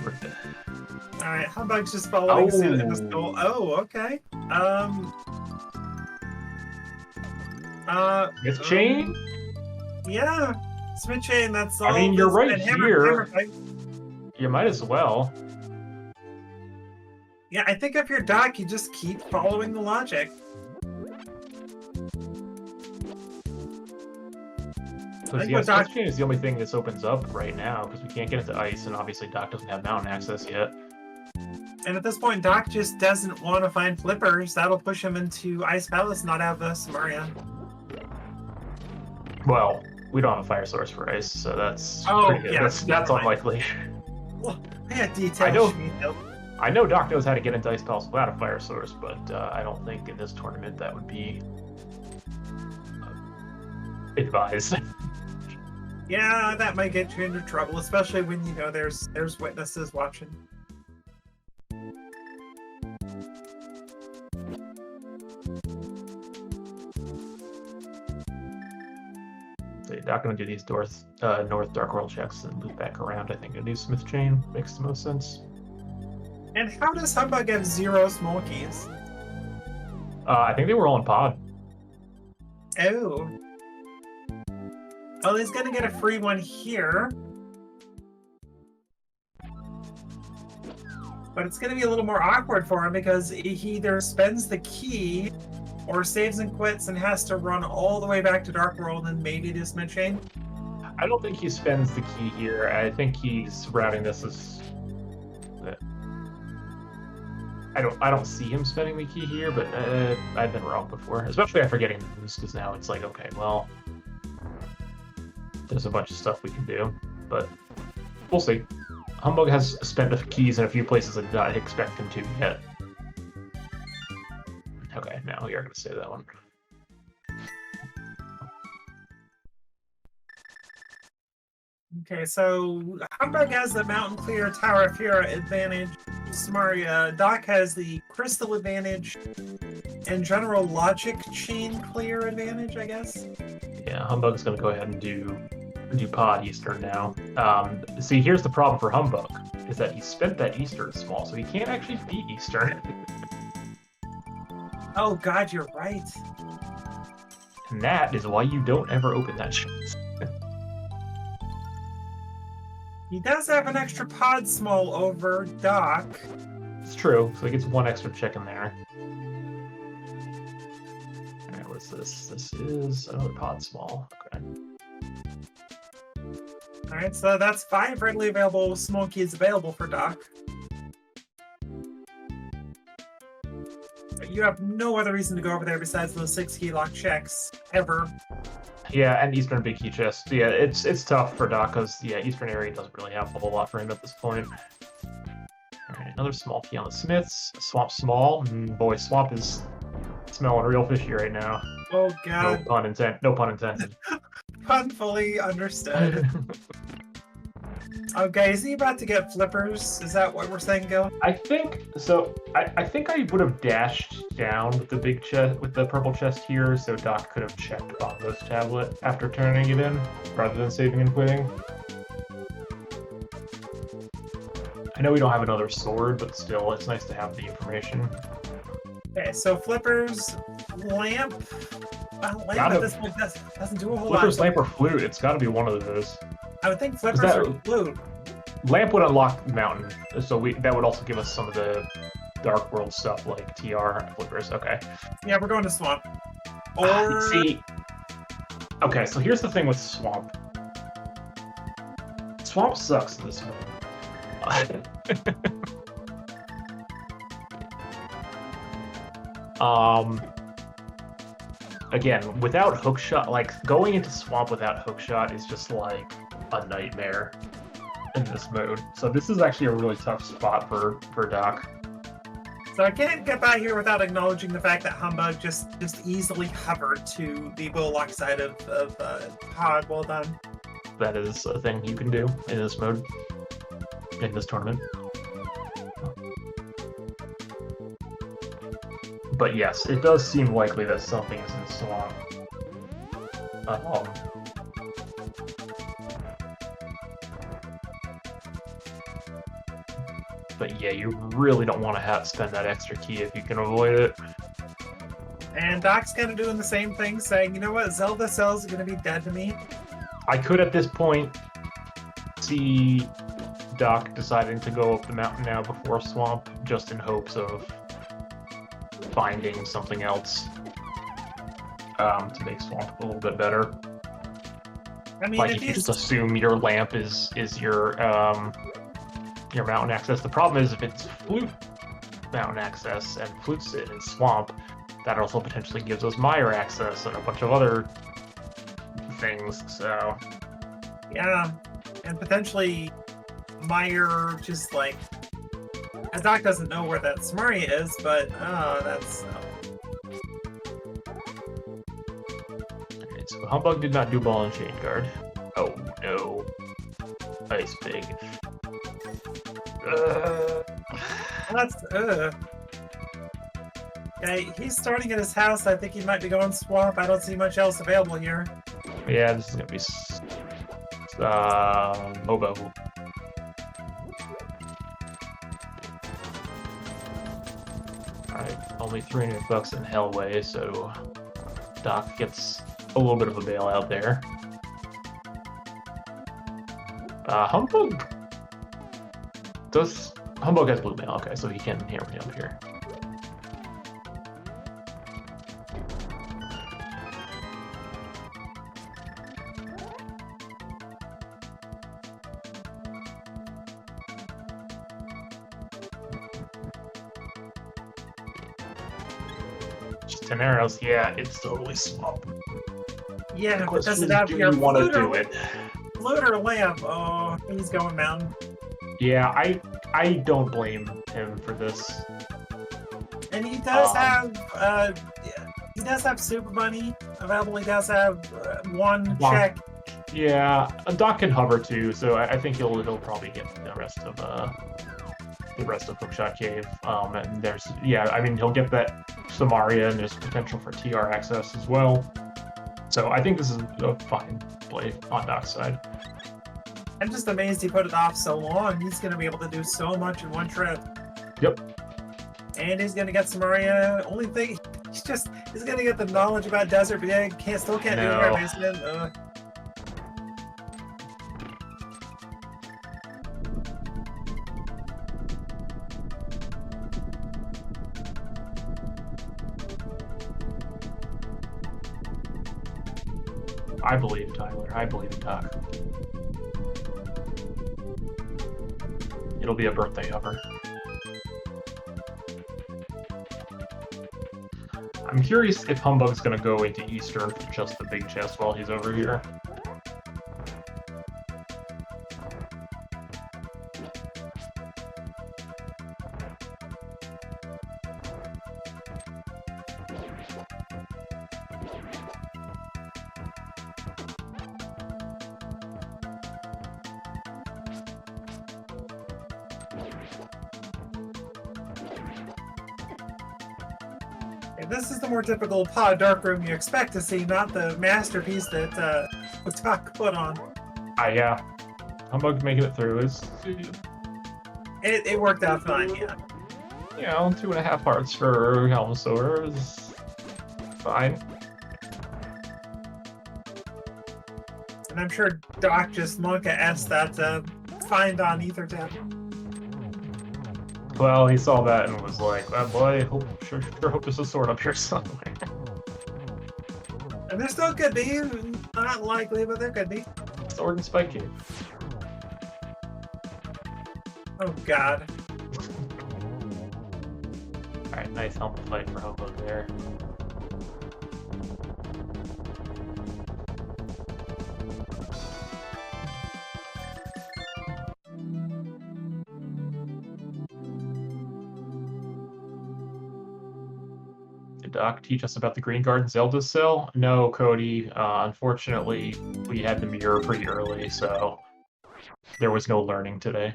Alright, Humbugh's just following suit in the school. Oh, okay. It's chain? Yeah. Smith chain, that's all. I mean, you're right here. Hammer. You might as well. Yeah, I think if you're Doc, you just keep following the logic. Because yeah, Smith chain is the only thing this opens up right now, because we can't get into ice, and obviously Doc doesn't have mountain access yet. And at this point, Doc just doesn't want to find flippers. That'll push him into Ice Palace, not have the Samaria. Well, we don't have a fire source for ice, so that's Oh, pretty good. yeah, That's never mind. unlikely. Well, yeah, detail. I know. detail. I know Doc knows how to get into Ice Palace without a fire source, but I don't think in this tournament that would be advised. Yeah, that might get you into trouble, especially when you know there's witnesses watching. So Doc gonna do these north Dark World checks and move back around. I think a new Smith chain makes the most sense. And how does Humbugh have 0 small keys? I think they were all in pod. Oh. Oh, he's gonna get a free one here. But it's gonna be a little more awkward for him because he either spends the key or saves and quits and has to run all the way back to Dark World and maybe do Smith Chain. I don't think he spends the key here. I think he's routing this as. I don't see him spending the key here, but I've been wrong before, especially after getting the boost, because now it's like, okay, well, there's a bunch of stuff we can do, but we'll see. Humbugh has spent the keys in a few places I did not expect him to yet. Okay, now we are going to say that one. Okay, so Humbugh has the Mountain Clear Tower of Hero advantage. Doc has the Crystal advantage and General Logic Chain Clear advantage, I guess. Yeah, Humbugh's going to go ahead and do Pod Eastern now. See, here's the problem for Humbugh, is that he spent that Eastern small, so he can't actually beat Eastern. Oh god, you're right. And that is why you don't ever open that chest. He does have an extra pod small over Doc. It's true, so he gets one extra check in there. Alright, what's this? This is another pod small. Okay. Alright, so that's 5 readily available small keys available for Doc. You have no other reason to go over there besides those 6 key lock checks, ever. Yeah, and Eastern big key chest. Yeah, it's tough for Doc, because, yeah, Eastern area doesn't really have a whole lot for him at this point. Alright, another small key on the Smiths. Swamp small. Boy, Swamp is smelling real fishy right now. Oh god. No pun intended. No pun intended. Pun fully understood. Okay, is he about to get flippers? Is that what we're saying, Gil? I think so. I think I would have dashed down with the big chest, with the purple chest here, so Doc could have checked Bongo's tablet after turning it in, rather than saving and quitting. I know we don't have another sword, but still, it's nice to have the information. Okay, so flippers, lamp. Lamp at this point doesn't do a whole lot. Flippers, lamp, or flute. It's got to be one of those. I would think flippers or flute. Lamp would unlock Mountain, so that would also give us some of the Dark World stuff like TR flippers. Okay. Yeah, we're going to Swamp. Or see. Okay, so here's the thing with Swamp. Swamp sucks in this one. Again, without hookshot, like going into Swamp without hookshot is just like a nightmare in this mode. So this is actually a really tough spot for Doc. So I can't get by here without acknowledging the fact that Humbugh just easily hovered to the Bullock side of Pod. Well done. That is a thing you can do in this mode, in this tournament. But yes, it does seem likely that something is in Swamp. But yeah, you really don't want to spend that extra key if you can avoid it. And Doc's kind of doing the same thing, saying, you know what, Zelda cells are going to be dead to me. I could, at this point, see Doc deciding to go up the mountain now before Swamp, just in hopes of finding something else to make Swamp a little bit better. I mean, like if you just assume your lamp is your mountain access. The problem is if it's flute mountain access and flute's in Swamp, that also potentially gives us Mire access and a bunch of other things, so... Yeah, and potentially Meyer just like... Doc doesn't know where that Samaria is, but that's... Okay, so Humbug did not do ball and chain guard. Oh no. Ice Pig. That's... Okay, he's starting at his house. I think he might be going swamp. I don't see much else available here. Yeah, this is gonna be... Hobo. Alright, only $300 in Hellway, so Doc gets a little bit of a bailout there. Humbug has blue mail, okay, so he can hammer me up here. Just 10 arrows, yeah, it's totally swamp. Yeah, but does it have do your you want to floater, do it? floater lamp? Oh, he's going mountain. Yeah, I don't blame him for this. And he does he does have Super Money available. He does have one check. Yeah, Doc can hover too, so I think he'll probably get the rest of Hookshot Cave. And there's I mean he'll get that Samaria, and there's potential for TR access as well. So I think this is a fine play on Doc's side. I'm just amazed he put it off so long. He's going to be able to do so much in one trip. Yep. And he's going to get Samaria. Only thing, he's going to get the knowledge about Desert, but yeah, still can't do Air Basement. I believe Tyler. I believe in Doc. It'll be a birthday hover. I'm curious if Humbug's gonna go into Eastern for just the big chest while he's over here. This is the more typical pod dark room you expect to see, not the masterpiece that Doc put on. Yeah. Humbug's making it through. It worked out fine, yeah. You know, 2.5 hearts for Helmasaur is fine. And I'm sure Doc just Monka S that find on Ethertap. Well, he saw that and was like, oh boy, sure hope there's a sword up here somewhere. And there still could be, not likely, but there could be. Sword and Spike Cave. Oh god. Alright, nice helmet fight for Humbug there. Doc teach us about the Green Garden Zelda cell? No, Cody. Unfortunately, we had the mirror pretty early, so there was no learning today.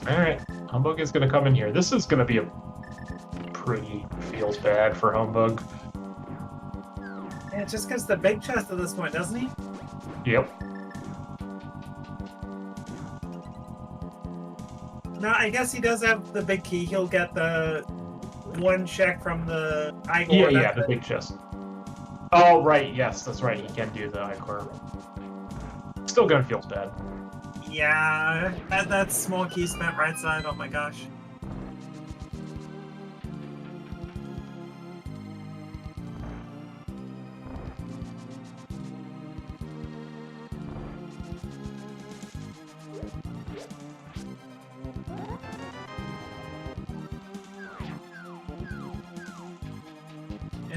Alright, Humbug is going to come in here. This is going to be a pretty feels bad for Humbug. Yeah, it just gets the big chest at this point, doesn't he? Yep. No, I guess he does have the big key. He'll get the one check from the Igor. Yeah, the big chest. Oh, right, yes, that's right. He can do the Igor. Still gonna feels bad. Yeah, that small key spent right side. Oh my gosh.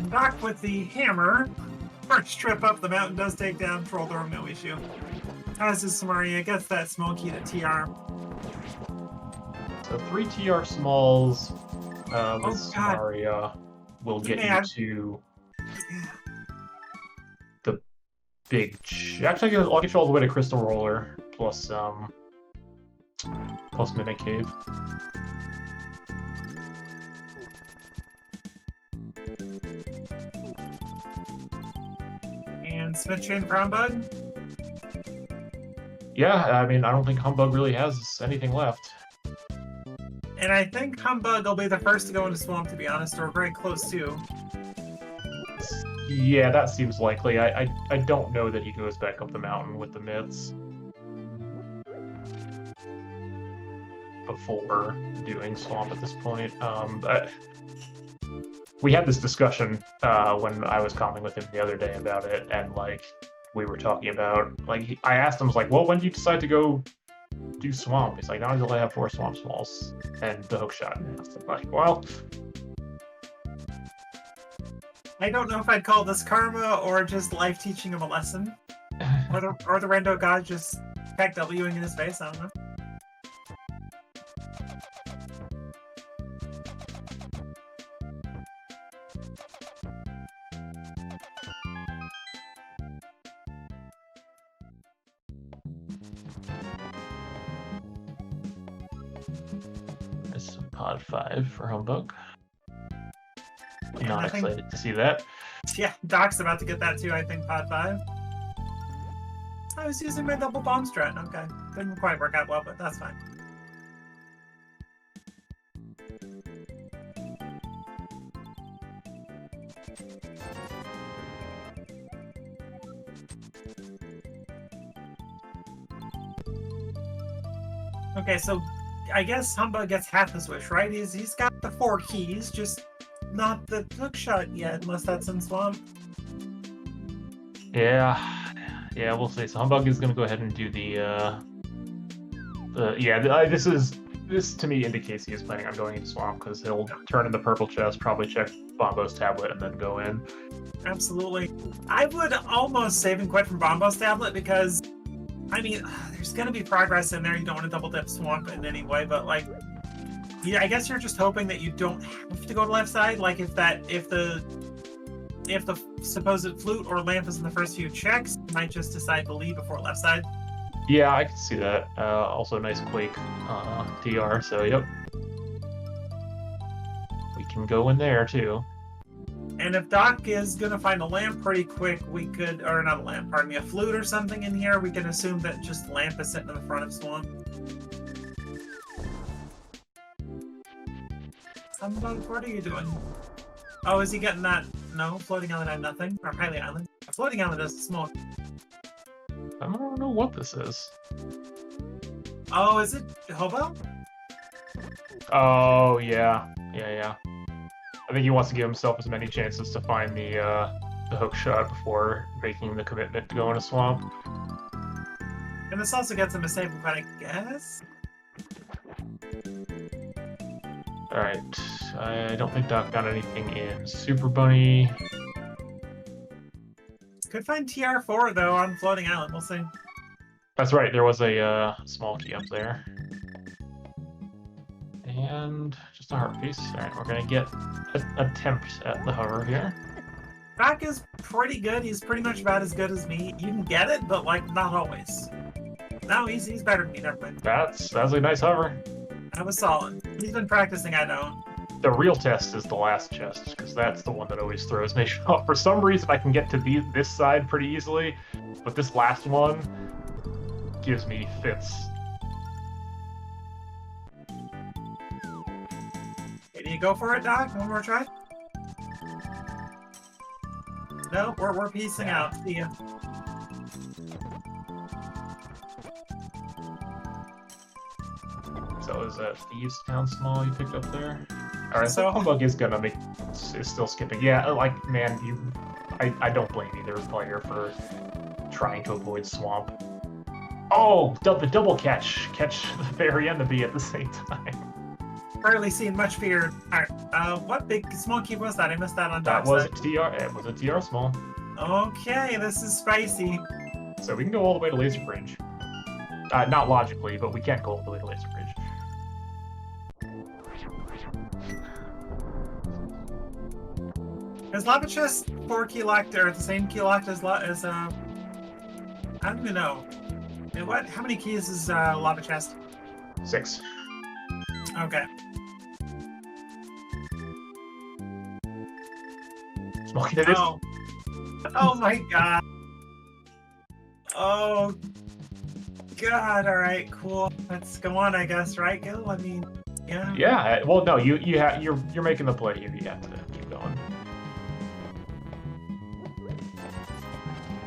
And Doc with the hammer. First trip up the mountain does take down Troll Dorm, no issue. As is Samaria, gets that small key to TR. So 3 TR smalls with God. Samaria will get Man. you to the big... Actually, I'll get you all the way to Crystal Roller, plus Mimic Cave. And Smith Chain for Humbugh? Yeah, I mean, I don't think Humbugh really has anything left. And I think Humbugh will be the first to go into Swamp, to be honest, or very close to. Yeah, that seems likely. I don't know that he goes back up the mountain with the myths before doing Swamp at this point. We had this discussion when I was commenting with him the other day about it, and like we were talking about, like I asked him, I was like, well, when do you decide to go do Swamp? He's like, not until I have 4 Swamp Smalls and the hook shot. And I was like, well, I don't know if I'd call this karma or just life teaching him a lesson. or the rando god just pecked Wing in his face, I don't know. there's some Pod 5 for Humbugh. Yeah, Not excited to see that. Yeah, Doc's about to get that too, I think, Pod 5. I was using my double bomb strat. Okay. Didn't quite work out well, but that's fine. Okay, so I guess Humbugh gets half his wish, right? He's got the 4 keys, just not the hook shot yet, unless that's in Swamp. Yeah, we'll see. So Humbugh is going to go ahead and do this to me indicates he is planning on going into Swamp, because he'll turn in the purple chest, probably check Bombo's tablet, and then go in. Absolutely. I would almost save and quit from Bombo's tablet, because I mean, there's going to be progress in there. You don't want to double dip Swamp in any way, but like, yeah, I guess you're just hoping that you don't have to go to left side. Like if the supposed flute or lamp is in the first few checks, you might just decide to leave before left side. Yeah, I can see that. Also, nice Quake TR, so yep. We can go in there too. And if Doc is going to find a lamp pretty quick, we could, or not a lamp, pardon me, a flute or something in here, we can assume that just lamp is sitting in the front of Swamp. Humbugh, what are you doing? Oh, is he getting that? No, Floating Island had nothing. Or Highly Island. Floating Island has smoke. I don't know what this is. Oh, is it Hobo? Oh, yeah. I think he wants to give himself as many chances to find the hook shot before making the commitment to go in a Swamp. And this also gets him a save, but I guess? Alright, I don't think Doc got anything in Super Bunny. Could find TR4 though on Floating Island, we'll see. That's right, there was a small key up there. And just a heart piece. Alright, we're gonna get an attempt at the hover here. Doc is pretty good, he's pretty much about as good as me. You can get it, but like, not always. No, he's better than me, never mind. That's a nice hover. That was solid. He's been practicing, I know. The real test is the last chest, because that's the one that always throws me off. For some reason, I can get to this side pretty easily, but this last one gives me fits. Okay, do you go for it, Doc? One more try? No, we're piecing out. See ya. So is that Thieves Town Small you picked up there? Alright, So- so Humbugh is gonna is still skipping. Yeah, like, man, I don't blame either player for trying to avoid Swamp. Oh, the double catch the very end of the at the same time. Rarely seen, much feared. Alright, what big small key was that? I missed that on That Doc's was side. TR. It was a TR small. Okay, this is spicy. So we can go all the way to Laser Fringe. Not logically, but we can't go all the way to Laser Fringe. Is Lava Chest 4 key locked or the same key locked as I don't even know. And what? How many keys is Lava Chest? 6. Okay. Small key to this. Oh. Oh my god. Oh god. All right. Cool. Let's go on. I guess. Right, Gil? I mean, yeah. Yeah. Well, no. You're making the play. You have to keep going.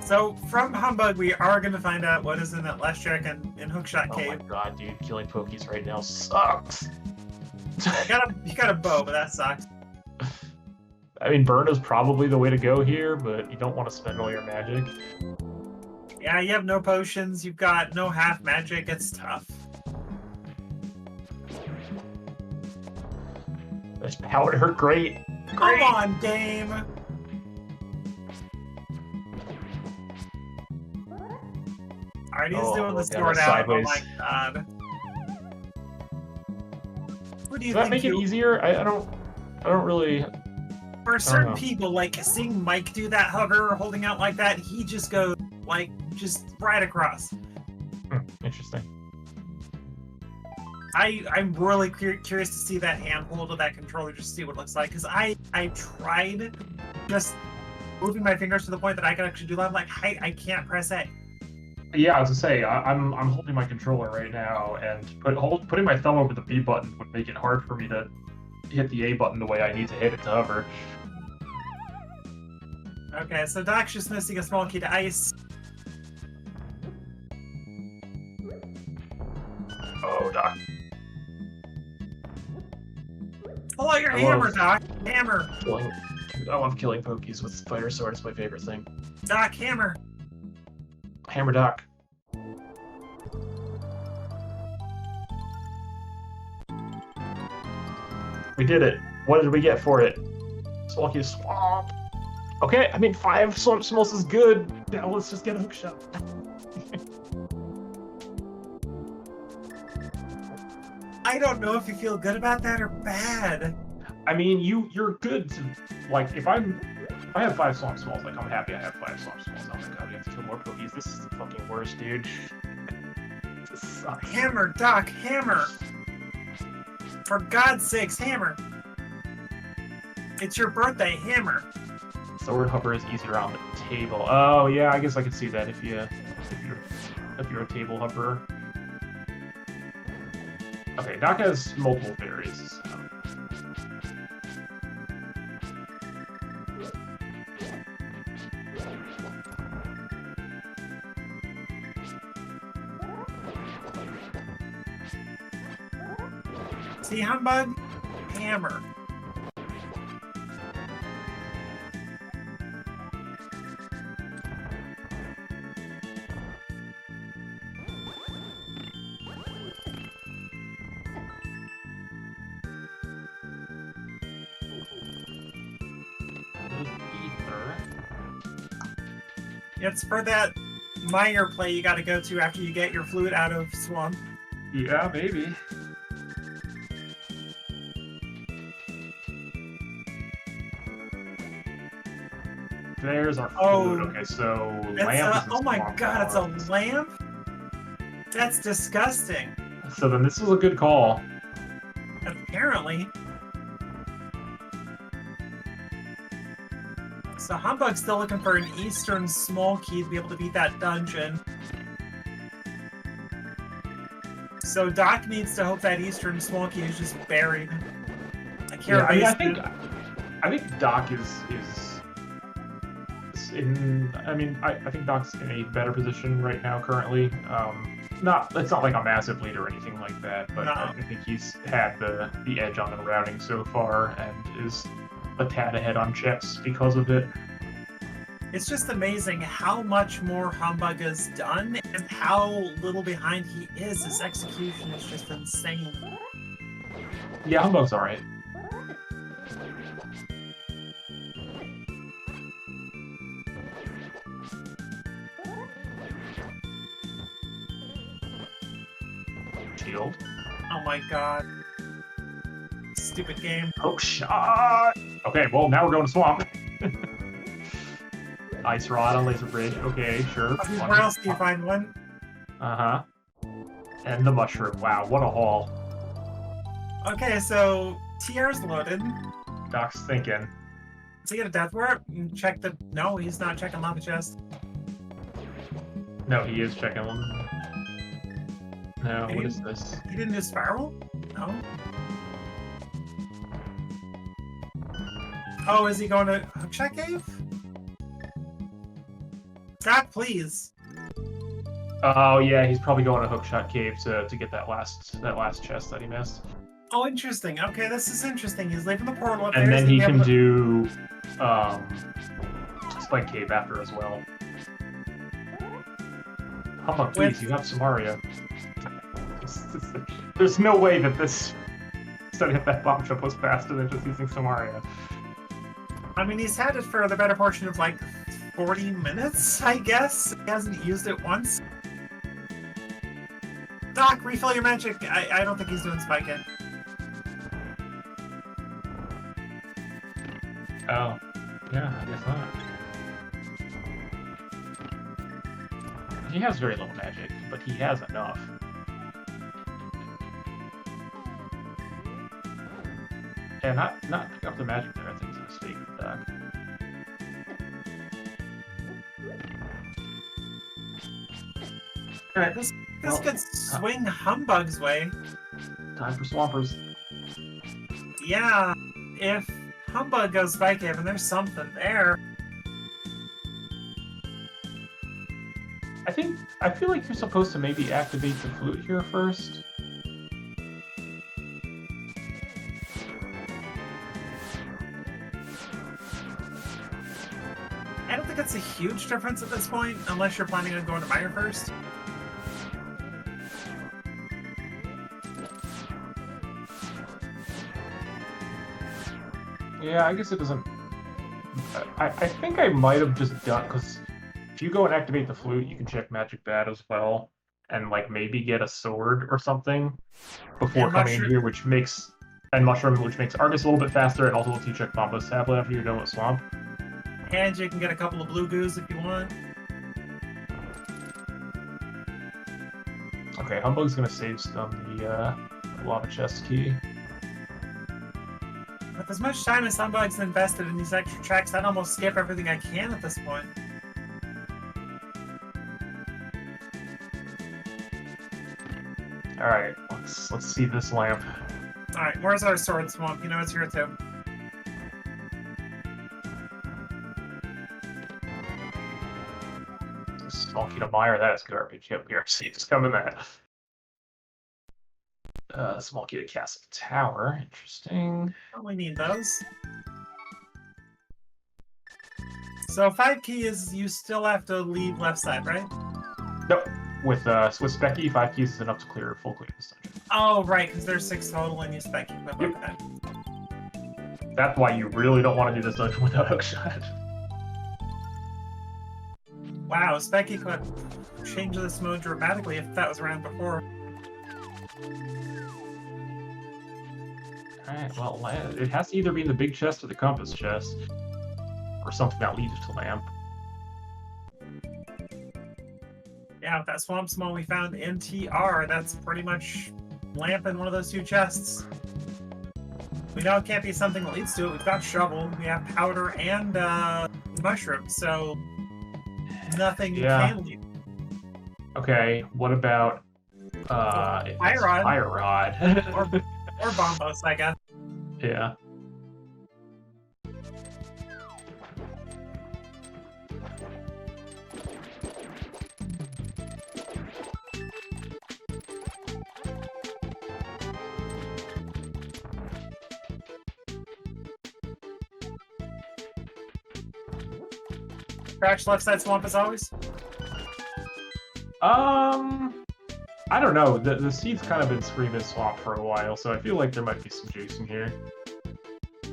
So from Humbugh, we are going to find out what is in that last check in Hookshot Oh Cave. my god, dude! Killing Pokies right now sucks. You got a bow, but that sucks. I mean, burn is probably the way to go here, but you don't want to spend all your magic. Yeah, you have no potions. You've got no half magic. It's tough. This powder, great. Come on, game. Alright, he's doing the sword out. Sideways. Oh my god. What do you Does that think? make it easier? I don't really. For certain people, like seeing Mike do that hover, holding out like that, he just goes like just right across. Interesting. I'm really curious to see that handhold of that controller, just to see what it looks like. Because I tried just moving my fingers to the point that I could actually do that. I'm like, I can't press A. Yeah, I was to say, I'm holding my controller right now, and putting my thumb over the B button would make it hard for me to hit the A button the way I need to hit it to hover. Okay, so Doc's just missing a small key to ice. Oh, Doc. Pull out your hammer, Doc. Hammer. I love killing Pokies with Fire Sword. It's my favorite thing. Doc, hammer. Hammer Doc. We did it. What did we get for it? Small key swamp. Okay, I mean 5 swamp smalls is good. Now let's just get a hook shot. I don't know if you feel good about that or bad. I mean, you're good to, like, if I have 5 swamp smalls, like, I'm happy I have 5 swamp smalls. Oh my god, we have to kill more Pokies. This is the fucking worst, dude. This sucks. Hammer, Doc, hammer. For God's sakes, hammer. It's your birthday, hammer. Sword hover is easier on the table. Oh yeah, I guess I could see that if you're a table hover. Okay, Doc has multiple berries. So. See, Humbugh? Hammer. It's for that minor play you gotta go to after you get your flute out of Swamp. Yeah, maybe. There's our food. Okay, so lamp. Oh my god, it's a lamp? That's disgusting. So then this is a good call. Apparently. So Humbugh's still looking for an Eastern small key to be able to beat that dungeon. So Doc needs to hope that Eastern small key is just buried. Like yeah, I think Doc is in. I mean, I think Doc's in a better position right now currently. It's not like a massive lead or anything like that, but I think he's had the edge on the routing so far and is a tad ahead on checks because of it. It's just amazing how much more Humbugh has done and how little behind he is. His execution is just insane. Yeah, Humbug's alright. Shield. Oh my god. Stupid game. Hook shot! Okay, well, now we're going to Swamp. Ice Rod on Laser Bridge. Okay, sure. Where else do you find one? Uh-huh. And the Mushroom. Wow, what a haul. Okay, so TR's loaded. Doc's thinking. Does he get a death warp? Check the... No, he's not checking Lava Chest. No, he is checking one. No, what is this? He didn't do Spiral? No. Oh, is he going to Hookshot Cave? God, please. Oh yeah, he's probably going to Hookshot Cave to get that last chest that he missed. Oh, interesting. Okay, this is interesting. He's leaving the portal up there. And then he can do Spike Cave after as well. Humbugh, please, you have Samaria. There's no way that this setting up that bomb jump was faster than just using Samaria. I mean, he's had it for the better portion of like 40 minutes, I guess. He hasn't used it once. Doc, refill your magic. I don't think he's doing Spike yet. Oh, yeah, I guess not. He has very little magic, but he has enough. Yeah, not picking up the magic there, I think is a mistake with Doc. Alright, this could swing Humbugg's way. Time for Swampers. Yeah, if Humbugh goes Spike Cave and there's something there. I feel like you're supposed to maybe activate the flute here first. I don't think it's a huge difference at this point, unless you're planning on going to Mire first. Yeah, I guess it doesn't... I think I might have just done... Because if you go and activate the flute, you can check Magic Bat as well. And, like, maybe get a sword or something before coming in here, which makes... And Mushroom, which makes Argus a little bit faster, and also lets you check Bomba's Tablet after you're done with Swamp. And you can get a couple of blue goos if you want. Okay, Humbug's gonna save stun the Lava Chest key. With as much time as Humbugg's invested in these extra tracks, I'd almost skip everything I can at this point. Alright, let's see this lamp. Alright, where's our sword swamp? You know it's here too. Small key to Mire, that is garbage. Yep, we are seeing it's coming that. Small key to Castle Tower, interesting. We need those. So 5 keys, you still have to leave left side, right? Nope. With Specky, 5 keys is enough to clear full clear this dungeon. Oh, right, because there's 6 total and you Specky. Yep. Okay. That's why you really don't want to do this dungeon without Hookshot. Wow, Specky could change this mode dramatically if that was around before. Alright, well, it has to either be in the big chest or the compass chest. Or something that leads to lamp. Yeah, with that swamp small we found in TR, that's pretty much lamp in one of those 2 chests. We know it can't be something that leads to it. We've got shovel, we have powder, and mushroom, so nothing can lead. Okay, what about Fire Rod? Fire Rod. or Bombos, I guess. Yeah. Crouch left side swamp as always? I don't know. The seed's kind of been screaming swamp for a while, so I feel like there might be some juice in here.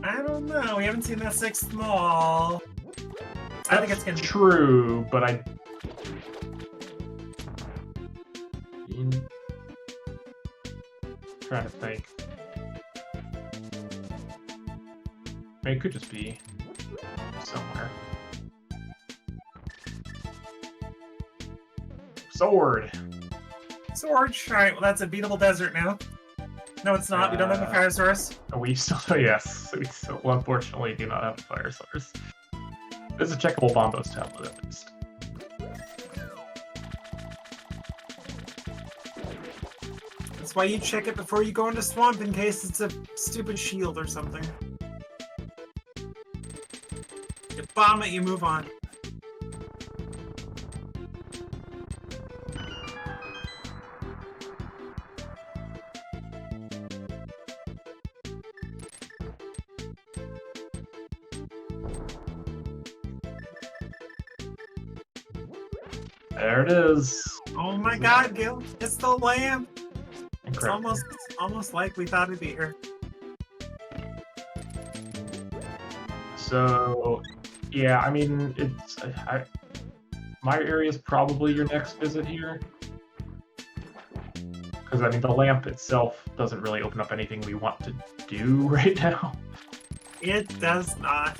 I don't know. We haven't seen that 6th mall. I think it's gonna be true, but I'm trying to think. I mean, it could just be somewhere. Sword! Sword? Alright, well that's a beatable desert now. No, it's not. We don't have a fire source. We still, yes. We still, unfortunately, do not have a fire source. There's a checkable Bombos tablet, at least. That's why you check it before you go into swamp in case it's a stupid shield or something. You bomb it, you move on. There it is. Oh my god, Gil. It's the lamp. Incredible. It's almost like we thought it'd be here. So, yeah, I mean, it's... my area is probably your next visit here. Because, I mean, the lamp itself doesn't really open up anything we want to do right now. It does not.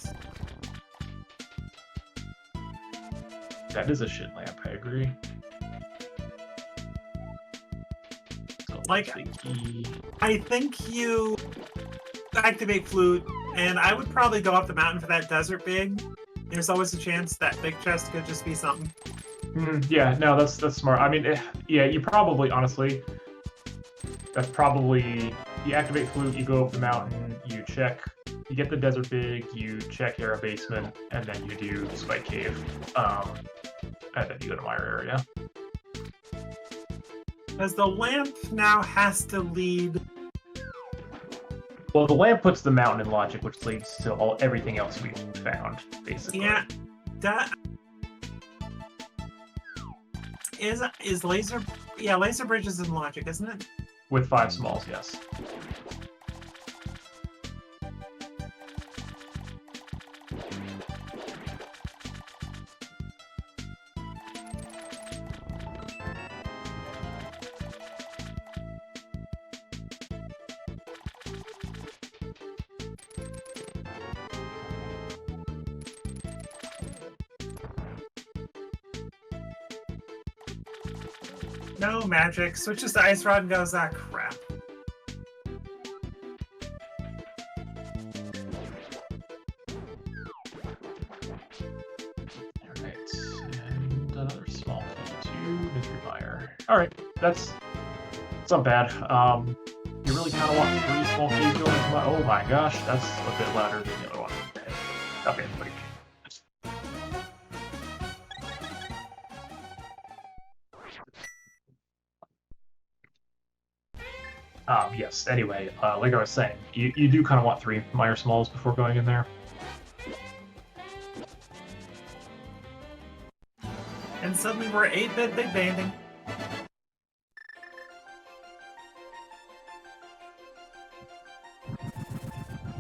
That is a shit lamp, I agree. So, Like, I think you activate flute, and I would probably go up the mountain for that desert big. There's always a chance that big chest could just be something. Yeah, no, that's smart. I mean, yeah, you probably, honestly, that's probably, you activate flute, you go up the mountain, you check, you get the desert big, you check Era Basement, and then you do Spike Cave, and then you go to my area. Because the lamp now has to lead. Well, the lamp puts the mountain in logic, which leads to everything else we've found, basically. Yeah, that is laser. Yeah, laser bridge is in logic, isn't it? With 5 smalls, yes. No magic. Switches to ice rod and goes, ah, crap. Alright, and another small key to Mystery Fire. Alright, that's not bad. You really kind of want 3 small keys going into my... Oh my gosh, that's a bit louder than the other one. Okay, wait. Yes, anyway, like I was saying, you do kind of want 3 Meyer Smalls before going in there. And suddenly we're 8-bit big banding.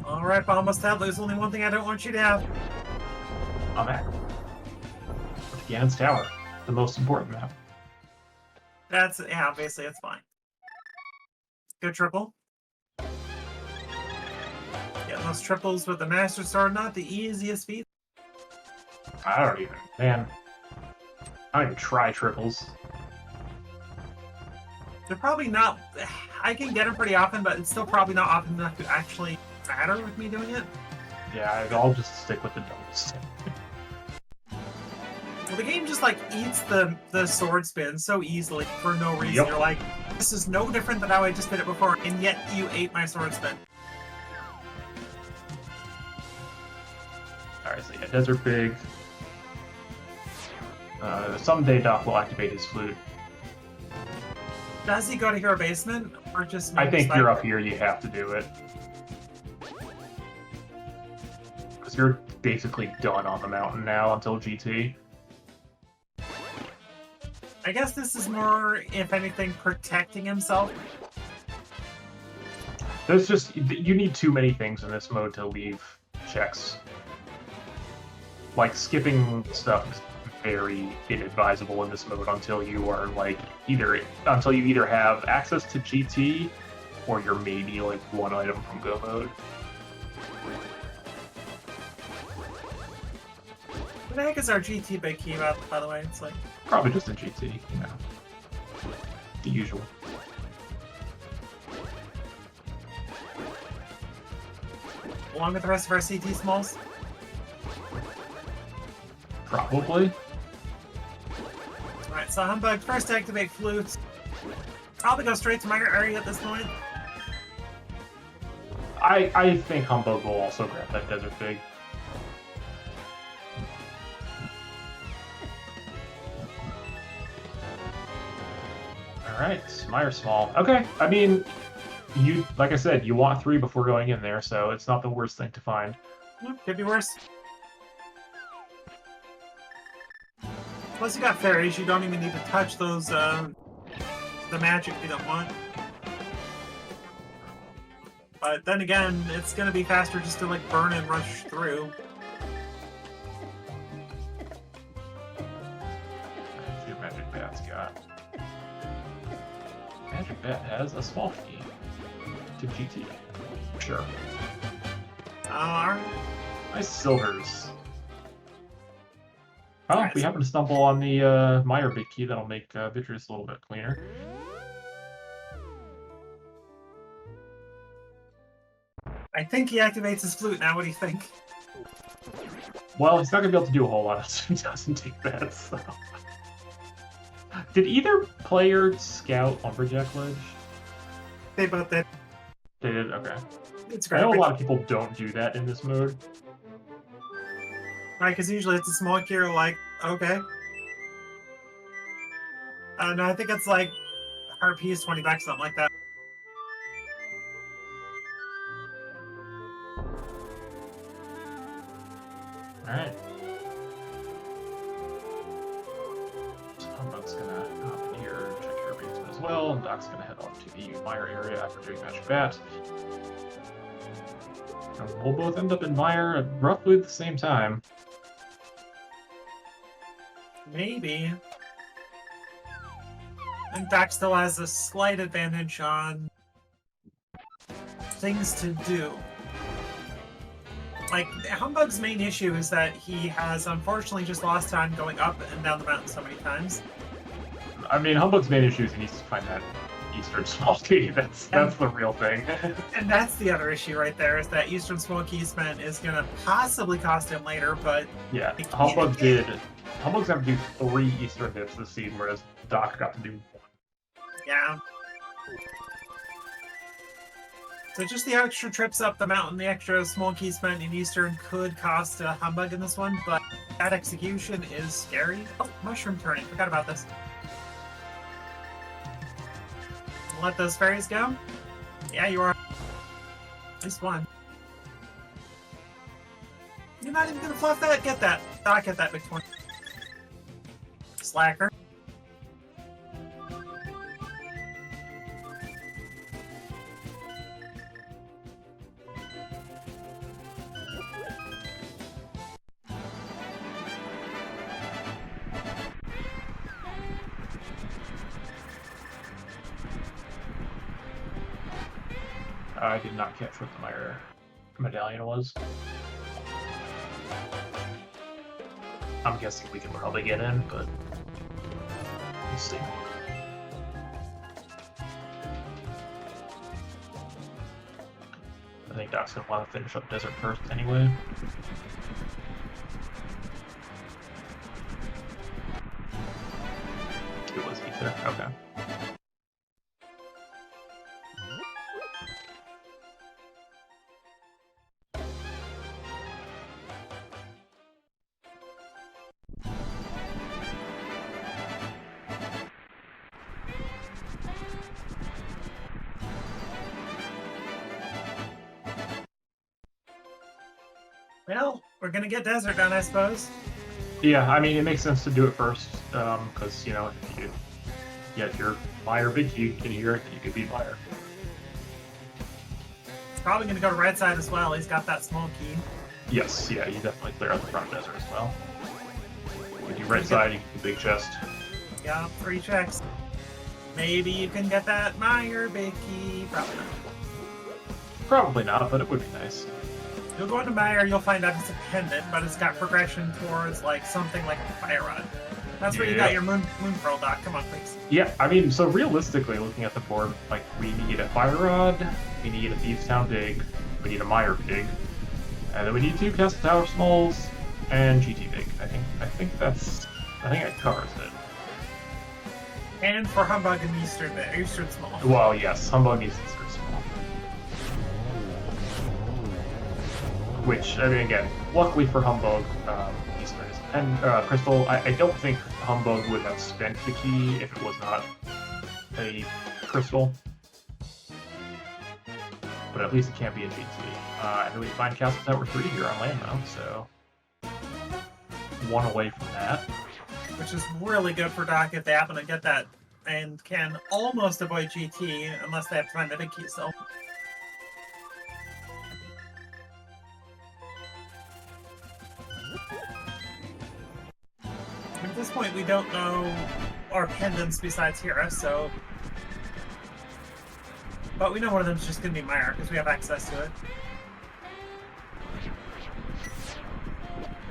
Alright, almost have. There's only one thing I don't want you to have. A map. Ganon's Tower, the most important map. That's, yeah, basically it's fine. Good triple. Yeah, those triples with the Master Sword, not the easiest feat. I don't even, man. I don't even try triples. They're probably not, I can get them pretty often, but it's still probably not often enough to actually matter with me doing it. Yeah, I'll just stick with the doubles. Well, the game just like eats the sword spin so easily for no reason. Yep. You're like, this is no different than how I just did it before, and yet you ate my sword spin. Alright, so yeah, Desert Big. Someday Doc will activate his flute. Does he go to Hero Basement, or just... I think you're up here, you have to do it. Because you're basically done on the mountain now until GT. I guess this is more, if anything, protecting himself. There's just, you need too many things in this mode to leave checks. Like, skipping stuff is very inadvisable in this mode until you are, like, until you either have access to GT, or you're maybe, like, one item from Go mode. What the heck is our GT big key about, by the way? It's like... Probably just a GT, you know. The usual. Along with the rest of our CT smalls? Probably. Alright, so Humbugh, first activate flutes. Probably go straight to my area at this point. I think Humbugh will also grab that Desert Fig. Alright, Mire Small. Okay, I mean, like I said, you want 3 before going in there, so it's not the worst thing to find. Could be worse. Plus you got fairies, you don't even need to touch those, the magic you don't want. But then again, it's gonna be faster just to, like, burn and rush through. Let's see what Magic Bat's got. Magic Bat has a small key to GT. Sure. Alright. Nice silvers. Oh, we happen to stumble on the Mire big key that'll make Vitreous a little bit cleaner. I think he activates his flute now, what do you think? Well, he's not going to be able to do a whole lot if he doesn't take that, so... Did either player scout Lumberjack Ledge? They both did. They did? Okay. It's I great. know a lot of people don't do that in this mode. Right, because usually it's a small key, like, okay. No, I think it's like RP is 20 bucks, something like that. Alright. So Humbugh's gonna hop in here, check your arrangement as well, and Doc's gonna head off to the Mire area after doing Magic Bat. And we'll both end up in Mire at roughly the same time. Maybe. And Doc still has a slight advantage on things to do. Like, Humbugh's main issue is that he has unfortunately just lost time going up and down the mountain so many times. I mean, Humbugh's main issue is he needs to find that Eastern Small Key. That's the real thing. And that's the other issue right there, is that Eastern Small Key spent is going to possibly cost him later, but... Yeah, Humbugh's got to do 3 Eastern hits this season, whereas Doc got to do 1. Yeah. So just the extra trips up the mountain, the extra small key spent in Eastern could cost Humbugh in this one, but that execution is scary. Oh, mushroom turning. Forgot about this. Let those fairies go? Yeah, you are. At least one. You're not even gonna fluff that? Get that. Not get that, Victoria. Slacker. I did not catch what the Mire medallion was. I'm guessing we can probably get in, but we'll see. I think Doc's gonna want to finish up Desert first anyway. It was Ether, okay. Well, we're gonna get Desert done, I suppose. Yeah, I mean, it makes sense to do it first, because, you know, if you get your Meyer big key in here, you could beat Meyer. He's probably going to go to right side as well. He's got that small key. Yes, yeah, you definitely clear out the front desert as well. You do right side, you can do big chest. Yeah, 3 checks. Maybe you can get that Meyer big key. Probably not. Probably not, but it would be nice. You'll go into Meyer, you'll find out it's a pendant, but it's got progression towards like something like a fire rod. That's where you got your moon pearl, Doc. Come on, please. Yeah, I mean, so realistically, looking at the board, like, we need a fire rod, we need a Thieves Town big, we need a Meyer big, and then we need 2 Castle Tower smalls and GT big. I think that covers it. And for Humbugh and Eastern small. Well, yes, Humbugh needs Eastern small. Which, I mean, again, luckily for Humbugh, Eastern is and Crystal. I don't think Humbugh would have spent the key if it was not a Crystal. But at least it can't be a GT. And then we find Castle Tower 3 here on land mount, so 1 away from that. Which is really good for Doc if they happen to get that and can almost avoid GT unless they have to find the big key still. At this point, we don't know our pendants besides Hera, so... But we know one of them is just going to be Meyer, because we have access to it.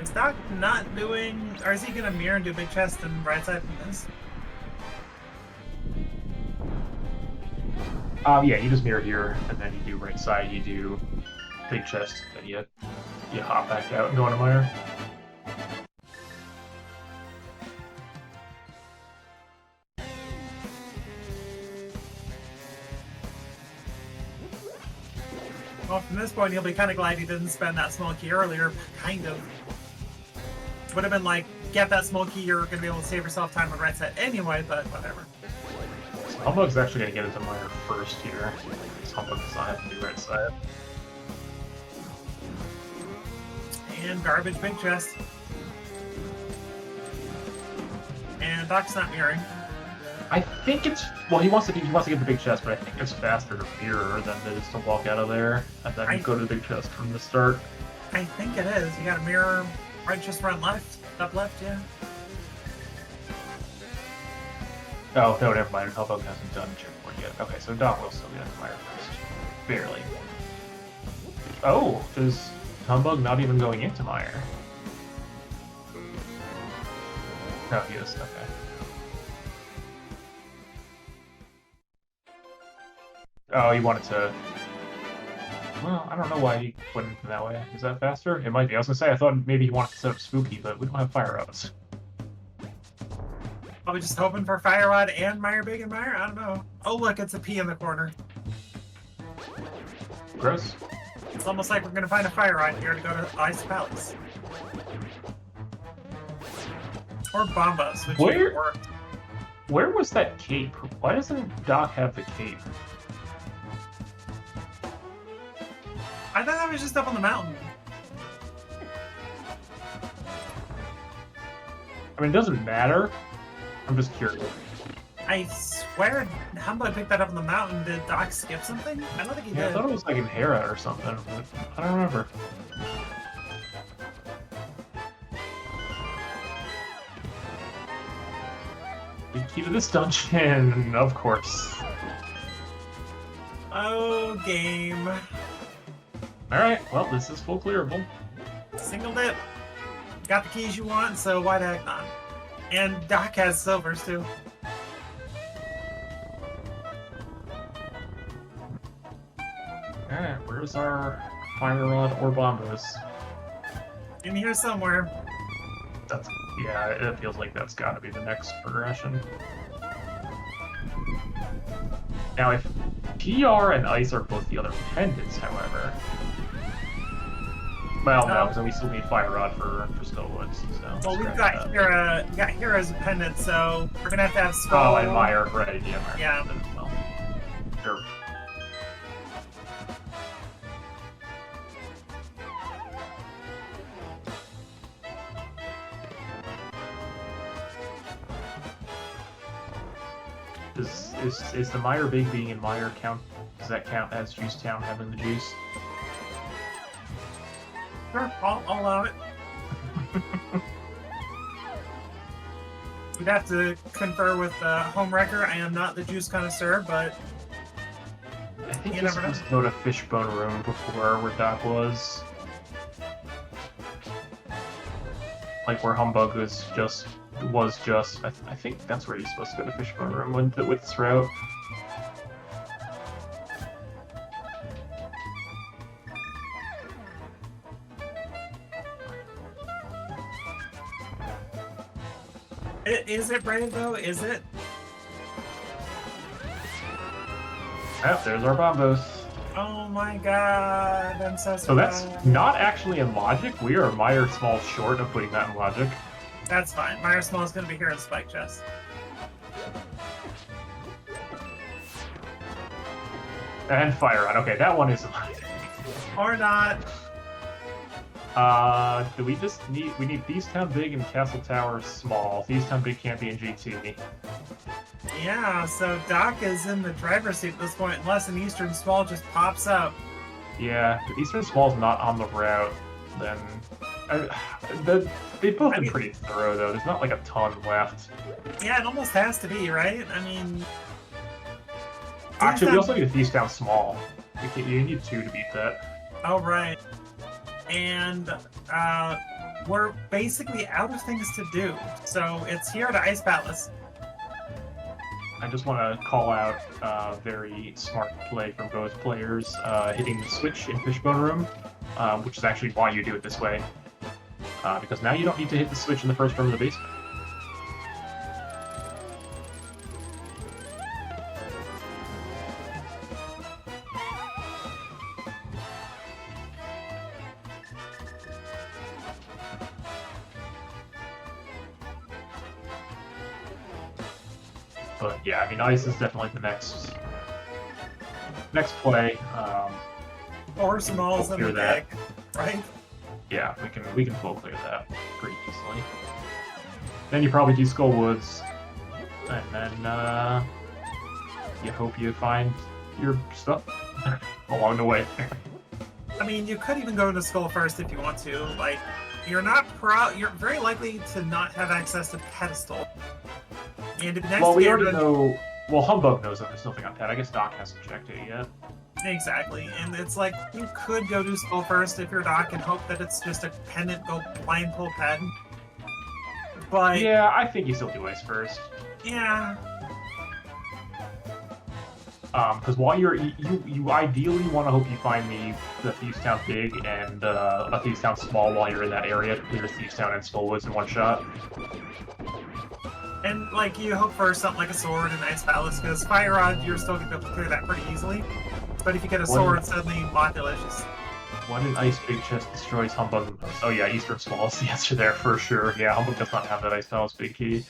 Is Doc not doing... Or is he going to mirror and do big chest and right side from this? Yeah, you just mirror here, and then you do right side, you do big chest, then you hop back out and go into Meyer. Well, from this point, he'll be kind of glad he didn't spend that small key earlier. Kind of. Would have been like, get that small key, you're going to be able to save yourself time on right side anyway, but whatever. So Humbugh's actually going to get into Meyer first here. Because Humbugh does not have to do right side. And garbage big chest. And Doc's not mirroring. I think it's he wants to get the big chest, but I think it's faster to mirror than it is to walk out of there and then go to the big chest from the start. I think it is. You got to mirror right, just run left, up left, yeah. Oh no, never mind. Humbugh hasn't done checkpoint yet. Okay, so Doc will still get into Meyer first, barely. Oh, is Humbugh not even going into Meyer? No, he is. Okay. Oh, he wanted to... Well, I don't know why he went that way. Is that faster? It might be. I was gonna say, I thought maybe he wanted to set up Spooky, but we don't have fire rods. Are we just hoping for Fire Rod and Meyer Big and Meyer? I don't know. Oh, look, it's a P in the corner. Gross. It's almost like we're going to find a Fire Rod here to go to Ice Palace. Or Bombas, which worked. Where was that cape? Why doesn't Doc have the cape? I thought that was just up on the mountain. I mean, it doesn't matter. I'm just curious. I swear Humbugh picked that up on the mountain. Did Doc skip something? I don't think he did. I thought it was like in Hera or something, but I don't remember. The key to this dungeon, of course. Oh, game. Alright, well, this is full clearable. Single dip. Got the keys you want, so why the heck not? And Doc has silvers, too. Alright, where's our Fire Rod or Bombas? In here somewhere. Yeah, it feels like that's gotta be the next progression. Now, if TR and Ice are both the other pendants, however... Well, no, because we still need Fire Rod for Stowwoods, so... Well, we've got Hera as a pendant, so we're gonna have to have Skull... Oh, and Meyer, right, yeah, Meyer. Yeah. Well, sure. Is the Meyer Big being in Meyer count? Does that count as Juice Town having the juice? Sure, I'll allow it. We'd have to confer with Homewrecker. I am not the juice connoisseur, but I think you you're never know. supposed to go to Fishbone Room before where Doc was. Like where Humbugh was just. I think that's where he's supposed to go to Fishbone Room with this route. Is it brave though? Is it? Oh, there's our bombos. Oh my god, I'm so So that's not actually in logic. We are Meyer Small short of putting that in logic. That's fine. Meyer Small is going to be here in Spike Chest. And Fire Rod. Okay, that one is in logic. Or not. Do we just need... We need Thieves Town Big and Castle Tower Small. Thieves Town Big can't be in GT. Yeah, so Doc is in the driver's seat at this point, unless an Eastern Small just pops up. Yeah, if Eastern Small's not on the route, then... they've both been pretty thorough, though. There's not, like, a ton left. Yeah, it almost has to be, right? I mean... Actually, we also need a Thieves Town Small. You need 2 to beat that. Oh, right. And, we're basically out of things to do. So, it's here to Ice Palace. I just want to call out very smart play from both players, hitting the switch in Fishbone Room, which is actually why you do it this way. Because now you don't need to hit the switch in the first room of the basement. But yeah, I mean, Ice is definitely the next play. Or Small's in the deck, right? Yeah, we can full clear that pretty easily. Then you probably do Skull Woods, and then you hope you find your stuff along the way. I mean, you could even go into Skull first if you want to. Like, you're very likely to not have access to Pedestal. And to be next well, we to already know. Well, Humbugh knows that there's something on Pet. I guess Doc hasn't checked it yet. Exactly, and it's like you could go do Skull first if you're Doc and hope that it's just a pendant go blind pull pad. But yeah, I think you still do Ice first. Yeah. Because while you ideally want to hope you find the Thieves Town Big and a Thieves Town Small while you're in that area to clear Thieves Town and Skull Woods in one shot. And, like, you hope for something like a sword and Ice Palace, because Fire Rod, you're still going to be able to clear that pretty easily. But if you get a sword, suddenly Modulicious. When an Ice Big Chest destroys Humbugh the most? Oh yeah, Eastern Small is the answer there for sure. Yeah, Humbugh does not have that Ice Palace Big Key.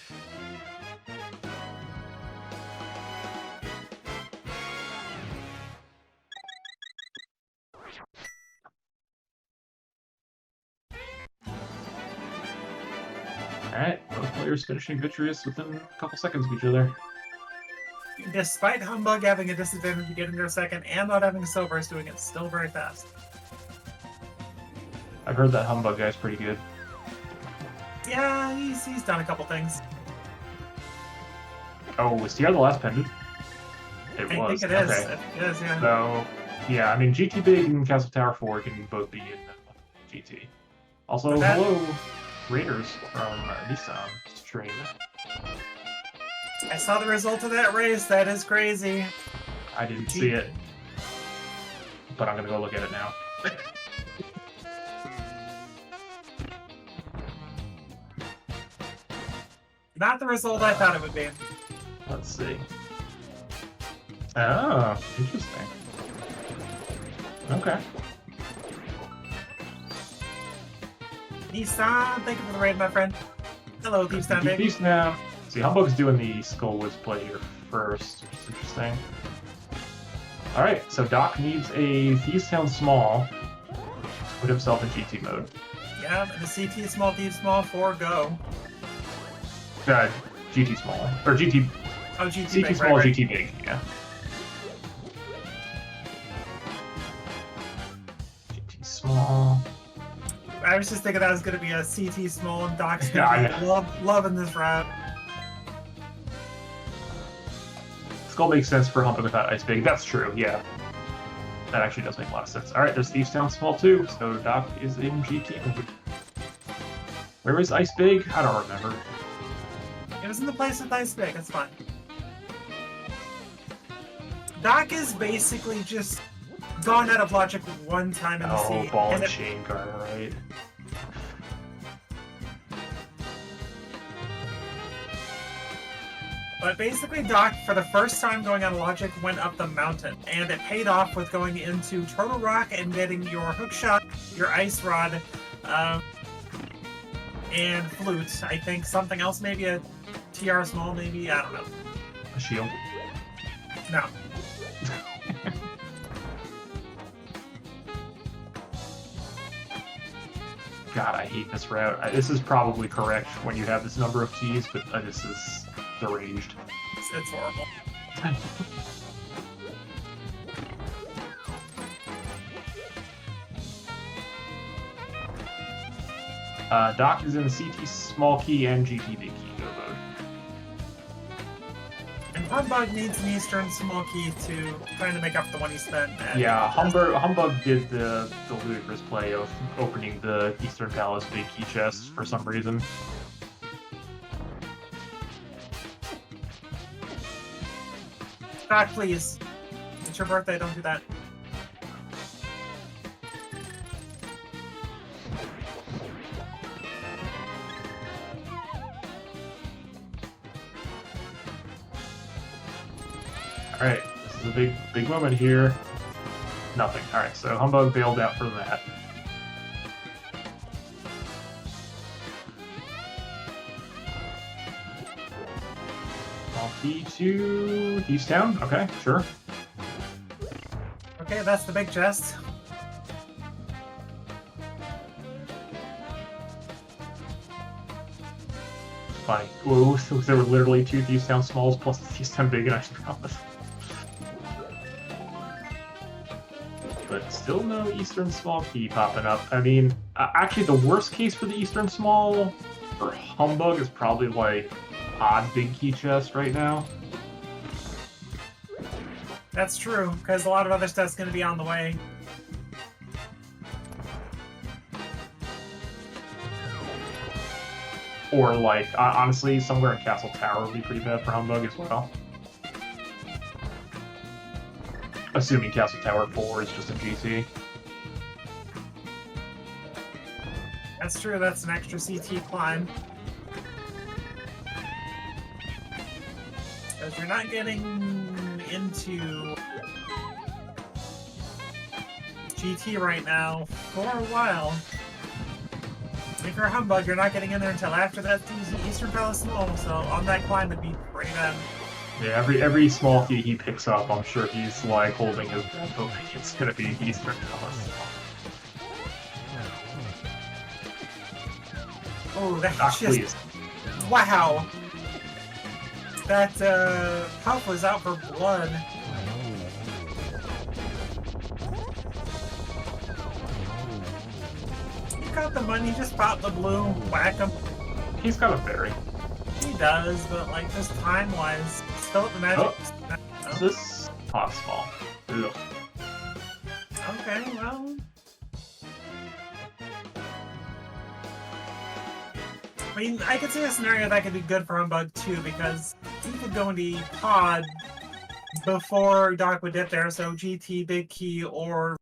Alright, both players finishing victorious within a couple seconds of each other. Despite Humbugh having a disadvantage to getting there second and not having a silver, is doing it still very fast. I've heard that Humbugh guy's pretty good. Yeah, he's done a couple things. Oh, was TR the last pendant? I think it is. Okay. It is, yeah. So, yeah, I mean, GT Big and Castle Tower 4 can both be in GT. Also, hello, Raiders from Nissan stream. I saw the result of that race. That is crazy. I didn't see it, but I'm gonna go look at it now. Not the result I thought it would be. Let's see. Oh, interesting. Okay. Nissan, thank you for the raid, my friend. Hello, Thieves Town, baby. Thieves now. See, Humbugh's doing the Skull Woods play here first, which is interesting. Alright, so Doc needs a Thieves Town Small to put himself in GT mode. Yeah, and the CT Small, Thieves Small, 4 go. GT Small. Or GT Oh, GT CT big, small, right. GT big, yeah. GT small. I was just thinking that was going to be a CT small, and Doc's Yeah, I going to be loving this route. Skull makes sense for Humbugh without Ice Big. That's true, yeah. That actually does make a lot of sense. Alright, there's Thieves Town small too, so Doc is in GT mode. Where was Ice Big? I don't remember. It was in the place with Ice Big, it's fine. Doc is basically just gone out of logic one time in the sea. Oh, ball and chain guard, right. But basically, Doc, for the first time going out of logic, went up the mountain. And it paid off with going into Turtle Rock and getting your hook shot, your ice rod, and flute. I think something else, maybe a TR small, maybe, I don't know. A shield? No. God, I hate this route. This is probably correct when you have this number of keys, but this is deranged. It's horrible. Doc is in the CT small key and GT big key go mode. And Humbugh needs an Eastern small key to kind of make up the one he spent. Yeah, Humbugh did the ludicrous play of opening the Eastern Palace big key chest for some reason. Doc, please. It's your birthday, don't do that. Alright, this is a big moment here. Nothing. Alright, so Humbugh bailed out for that. Key to Thieves Town? Okay, sure. Okay, that's the big chest. Funny. Whoa, so there were literally 2 Thieves Town smalls plus the Thieves Town big, and I forgot this. But still no Eastern small key popping up. I mean, actually the worst case for the Eastern small for Humbugh is probably like odd big key chest right now. That's true, because a lot of other stuff's going to be on the way. Or like, honestly, somewhere in Castle Tower would be pretty bad for Humbugh as well. Assuming Castle Tower 4 is just a GT. That's true, that's an extra CT climb. Because you're not getting into GT right now for a while. If you're a Humbugh, you're not getting in there until after that Eastern Palace small, so on that climb it'd be pretty bad. Yeah, every small key he picks up, I'm sure he's like holding his breath, hoping it's gonna be Eastern Palace. Oh, that's just... Please. Wow! That, Puff was out for blood. You got the money, just pop the blue, whack him. He's got a berry. He does, but like, just time-wise, still at the magic. Oh. Is this possible? Ugh. Okay, well... I mean, I could see a scenario that could be good for Humbugh too, because he could go into pod before Doc would dip there, so GT, big key, or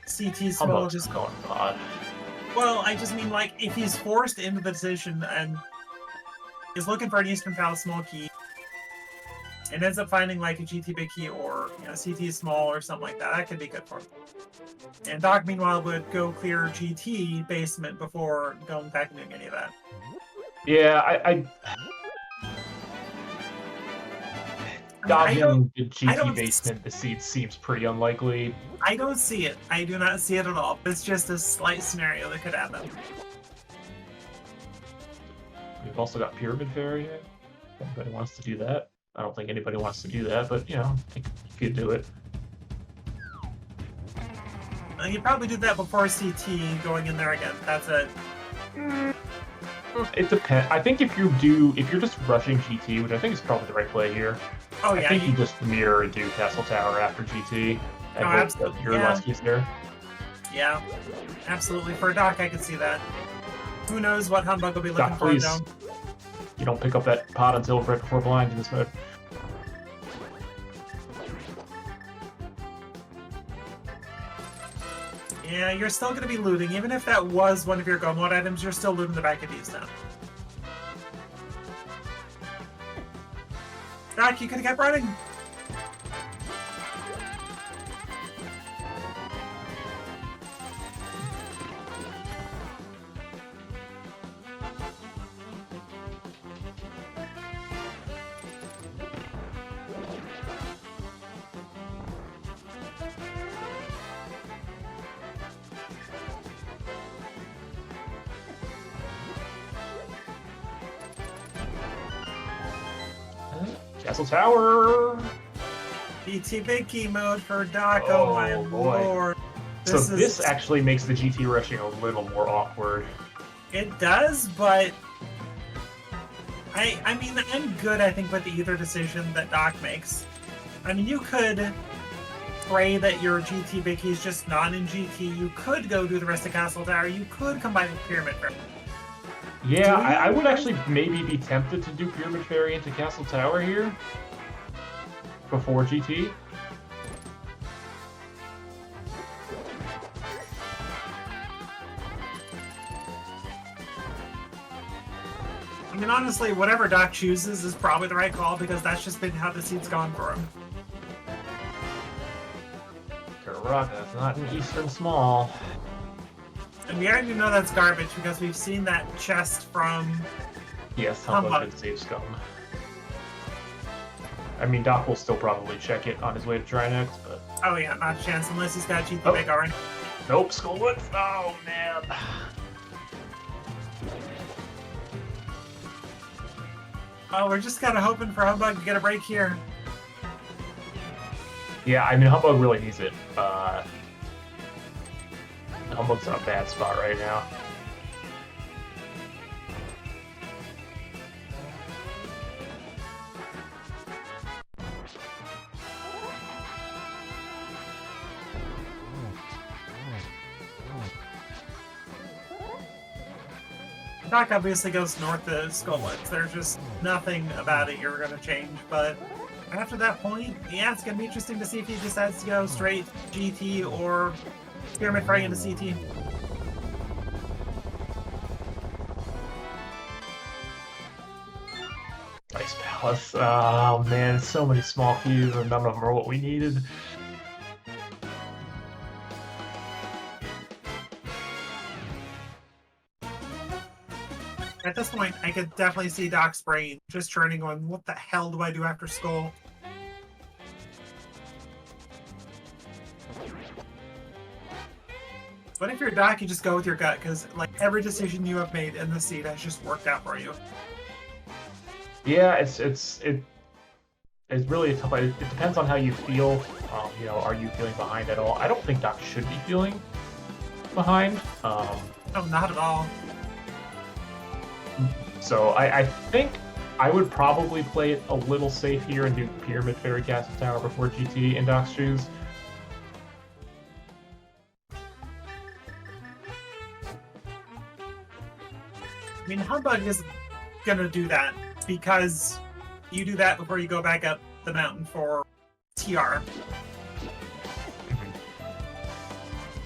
CT small Humbugh's just... going pod. Well, I just mean, like, if he's forced into the decision and is looking for an Eastern Palace small key, and ends up finding, like, a GT big key or, you know, CT small or something like that, that could be good for him. And Doc, meanwhile, would go clear GT basement before going back and doing any of that. Yeah, dodging the GT basement deceit seems pretty unlikely. I don't see it. I do not see it at all. It's just a slight scenario that could happen. We've also got Pyramid Fairy. Anybody wants to do that? I don't think anybody wants to do that, but you know, I think you could do it. You probably do that before CT going in there again. That's it. It depends. I think if you're just rushing GT, which I think is probably the right play here. Oh yeah, I think you just mirror and do Castle Tower after GT. And No, hope absolutely. that your Yeah. Lusky's there. Yeah, absolutely. For a Doc, I could see that. Who knows what Humbugh will be looking Doc, for please. though. You don't pick up that pot until right before blind in this mode. Yeah, you're still going to be looting. Even if that was one of your go mode items, you're still looting the back of these now. Doc, you could have kept running. Castle Tower! BT big key mode for Doc. Oh my boy. lord. So this actually makes the GT rushing a little more awkward. It does, but I mean, I'm good, I think, with either decision that Doc makes. I mean, you could pray that your GT big key is just not in GT. You could go do the rest of Castle Tower. You could combine with Pyramid Fairy. Yeah, I would actually maybe be tempted to do Pyramid Fairy into Castle Tower here before GT. I mean, honestly, whatever Doc chooses is probably the right call because that's just been how the seat's gone for him. Karaka's not an Eastern Small. And we already know that's garbage because we've seen that chest from... Yes, Humbugh. Humbugh and Save Scum. I mean, Doc will still probably check it on his way to Trinex, but... Oh yeah, not a chance unless he's got GT Oh. big already. Nope, Skullwood! Oh, man. Oh, we're just kind of hoping for Humbugh to get a break here. Yeah, I mean, Humbugh really needs it. Humbugh's in a bad spot right now. Doc obviously goes north to Skullwoods. There's just nothing about it you're going to change, but after that point, yeah, it's going to be interesting to see if he decides to go straight GT or Pyramid Fairy into CT. Ice Palace. Oh, man, so many small keys, and none of them are what we needed. At this point, I could definitely see Doc's brain just churning going, what the hell do I do after Skull? But if you're Doc, you just go with your gut, because like every decision you have made in the seat has just worked out for you. Yeah, it's really a tough. It depends on how you feel. You know, are you feeling behind at all? I don't think Doc should be feeling behind. No, not at all. So I think I would probably play it a little safe here and do Pyramid Fairy Castle Tower before GT in Doc's shoes. I mean, Humbugh is gonna do that because you do that before you go back up the mountain for TR.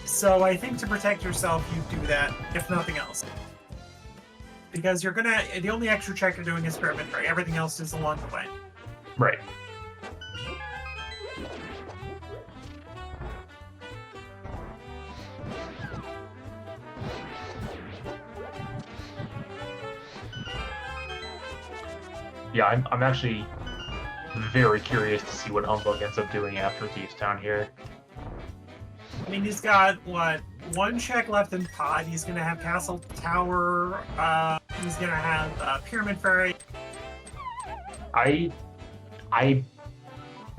So I think to protect yourself, you do that, if nothing else. Because you're gonna, the only extra check you're doing is Pyramid Fairy. Everything else is along the way. Right. Yeah, I'm actually very curious to see what Humbugh ends up doing after Thieves Town here. I mean, he's got, what, one check left in Pod. He's going to have Castle Tower. He's going to have Pyramid Fairy. I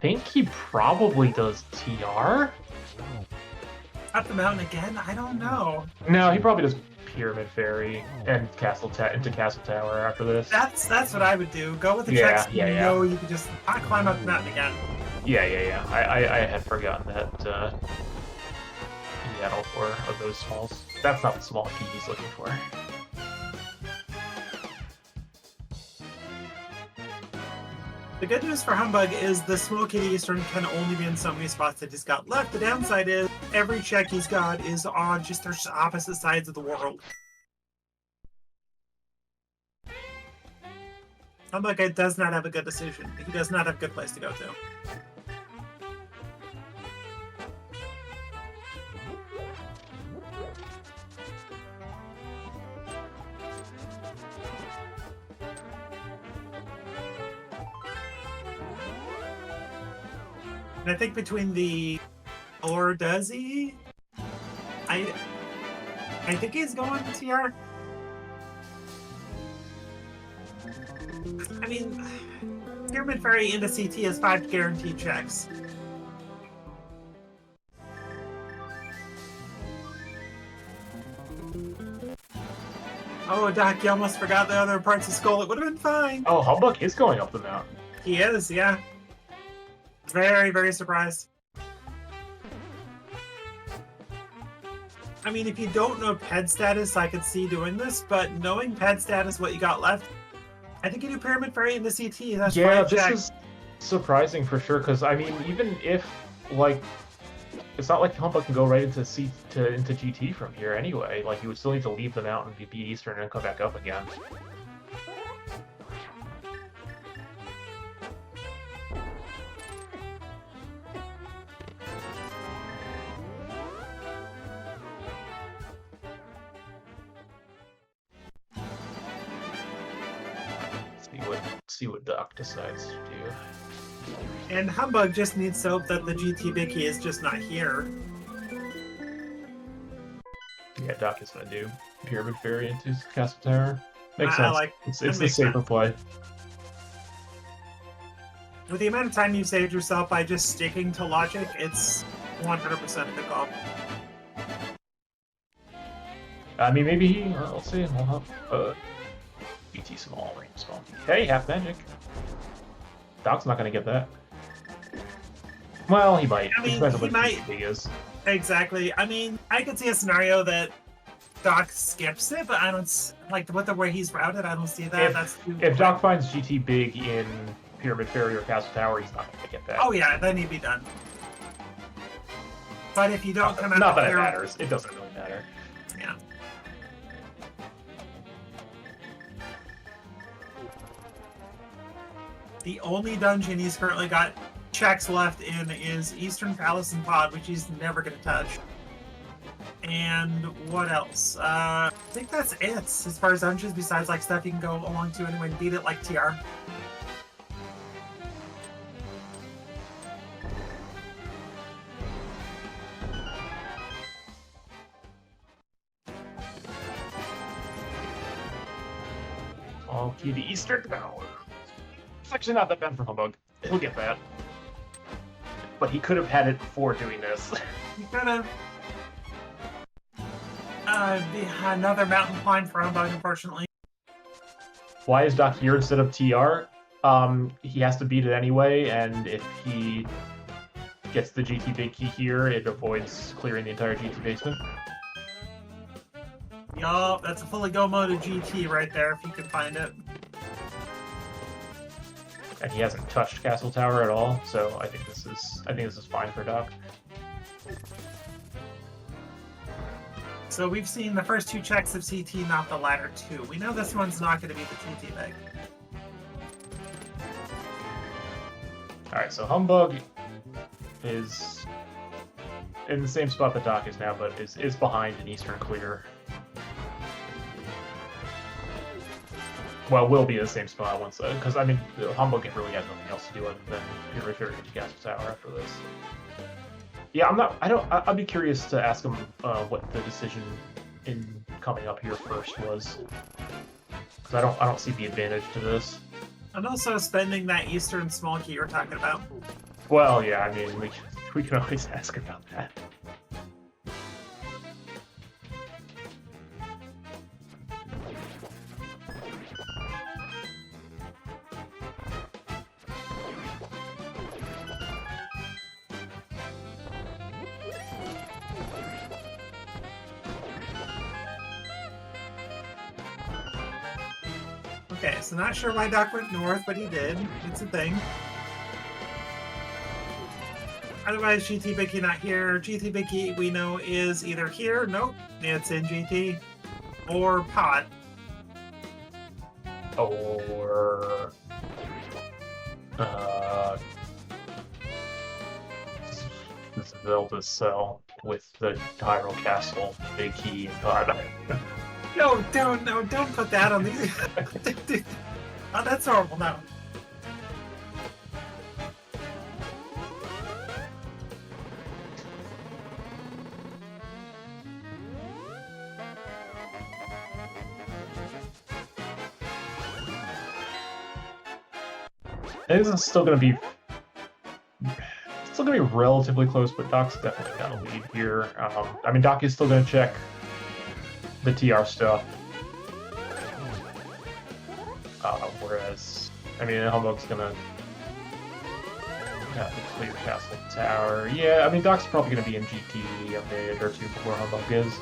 think he probably does TR. Up the mountain again? I don't know. No, he probably does Pyramid Fairy and into Castle Tower after this. That's what I would do. Go with the Yeah, checks. yeah, You yeah. know you could just not climb up the mountain again. Yeah. I had forgotten that he had all 4 of those smalls. That's not the small key he's looking for. The good news for Humbugh is the small kitty Eastern can only be in so many spots that he's got left. The downside is every check he's got is on just their opposite sides of the world. Humbugh does not have a good decision. He does not have a good place to go to. And I think between the... Or does he? I think he's going to TR. I mean, Pyramid Fairy into CT has 5 guaranteed checks. Oh, Doc, you almost forgot the other parts of Skull. It would have been fine. Oh, Humbugh is going up the mountain. He is, yeah. Very, very surprised. I mean, if you don't know ped status, I could see doing this, but knowing ped status, what you got left, I think you do Pyramid Fairy into CT. That's Yeah, fine. this is surprising for sure, because, I mean, even if, like, it's not like Humbugh can go right into into GT from here anyway. Like, you would still need to leave the mountain, be Eastern, and come back up again. See what Doc decides to do. And Humbugh just needs to hope that the GT Bicky is just not here. Yeah, Doc is gonna do Pyramid Fairy into Castle Tower. Makes sense. It's the safer play. With the amount of time you've saved yourself by just sticking to logic, it's 100% a good call. I mean, maybe he... let's see. We'll have... BT small. Hey, half magic. Doc's not gonna get that. Well, he might. I mean, depends on he what might. He is. Exactly. I mean, I could see a scenario that Doc skips it, but I don't like with the way he's routed. I don't see that. If Doc finds GT big in Pyramid Fairy or Castle Tower, he's not gonna get that. Oh yeah, then he'd be done. But if you don't come out, not that it matters. It doesn't really matter. Yeah. The only dungeon he's currently got checks left in is Eastern Palace and Pod, which he's never going to touch. And what else? I think that's it as far as dungeons, besides like stuff you can go along to anyway and beat it like TR. Okay, the Eastern Tower. It's actually not that bad for Humbugh. He'll get that. But he could have had it before doing this. You could have. Another mountain climb for Humbugh, unfortunately. Why is Doc here instead of TR? He has to beat it anyway, and if he gets the GT big key here, it avoids clearing the entire GT basement. Yup, that's a fully go mode of GT right there, if you can find it. And he hasn't touched Castle Tower at all, so I think this is fine for Doc. So we've seen the first 2 checks of CT, not the latter 2. We know this one's not going to be the GT big. Alright, so Humbugh is in the same spot that Doc is now, but is behind in Eastern Clear. Well, will be the same spot once, because I mean, Humbugh really has nothing else to do other than refer to Castle Tower after this. Yeah, I'd be curious to ask him what the decision in coming up here first was, because I don't see the advantage to this. And also spending that Eastern small key you're talking about. Well, yeah, I mean, we can always ask about that. Okay, so not sure why Doc went north, but he did. It's a thing. Otherwise, GT Big Key not here. GT Big Key we know is either here, nope, it's in GT, or Pot. Or Zelda cell with the Hyrule Castle, Big Key, and Pod. No, don't put that on the. Oh, that's horrible. No. I think this is still going to be relatively close, but Doc's definitely got a lead here. I mean, Doc is still going to check the TR stuff, whereas I mean, Humbugh's going to clear Castle Tower. Yeah, I mean, Doc's probably going to be in GT a minute or two before Humbugh is.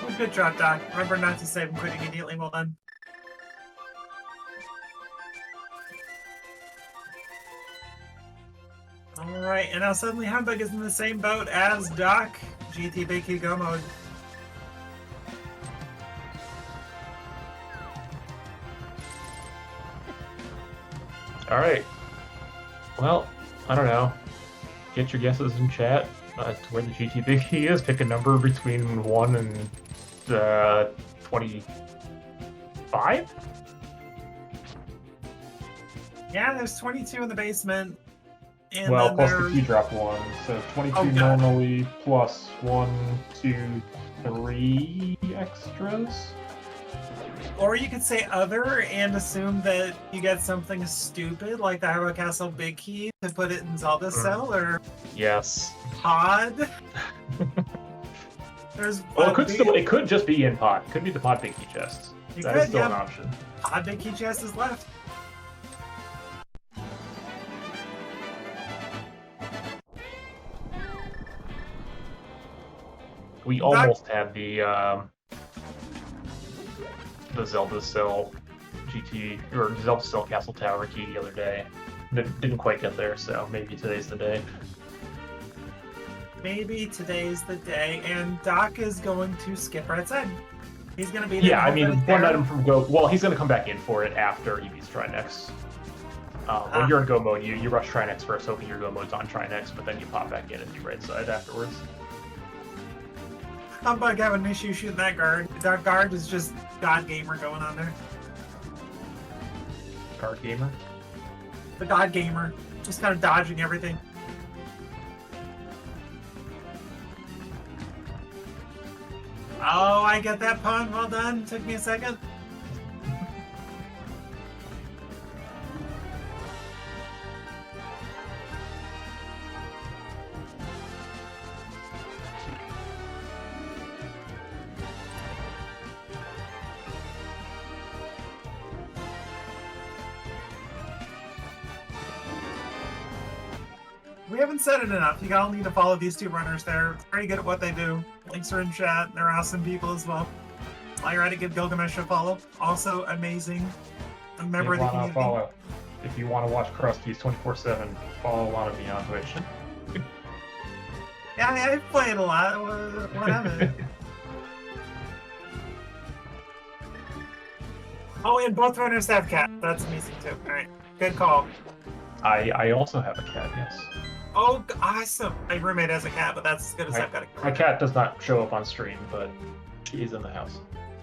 Oh, good job, Doc. Remember not to save and quit immediately. Well done. Alright, and now suddenly Humbugh is in the same boat as Doc. GT Big Key Go mode. Alright. Well, I don't know. Get your guesses in chat as to where the GT Big Key is. Pick a number between 1 and 25? Yeah, there's 22 in the basement. And Well, then plus there's... the Keydrop one. So 22 Oh, God. normally plus 1, 2, 3 extras. Or you could say other and assume that you get something stupid like the Hyrule Castle Big Key to put it in Zelda's cell, or Yes. Pod. There's Well, it could just be in Pod. It could be the Pod Big Key chest. That is still an option. Pod Big Key chest is left. We almost had the Zelda Cell GT or Zelda Cell Castle Tower key the other day. Didn't quite get there, so maybe today's the day. Maybe today's the day, and Doc is going to skip right side. He's going to be Yeah, I mean, one item from Go. Well, he's going to come back in for it after he beats Trinex. When you're in Go mode, you rush Trinex first, hoping your Go mode's on Trinex, but then you pop back in and do right side afterwards. Humbugh having an issue shooting that guard. That guard is just God Gamer going on there. Guard Gamer? The God Gamer. Just kind of dodging everything. Oh, I get that pun. Well done. Took me a second. We haven't said it enough. You all need to follow these two runners. They're very good at what they do. Links are in chat. They're awesome people as well. While you're at it, give Gilgamesh a follow. Also amazing. A member of the community. Follow. If you want to watch Krusty's 24/7, follow a lot of me on Twitch. Yeah, I've played a lot. What haven't? Oh, and both runners have cats. That's amazing too. All right, good call. I also have a cat, yes. Oh, awesome. My roommate has a cat, but that's as good as I've got a cat. My cat does not show up on stream, but she is in the house.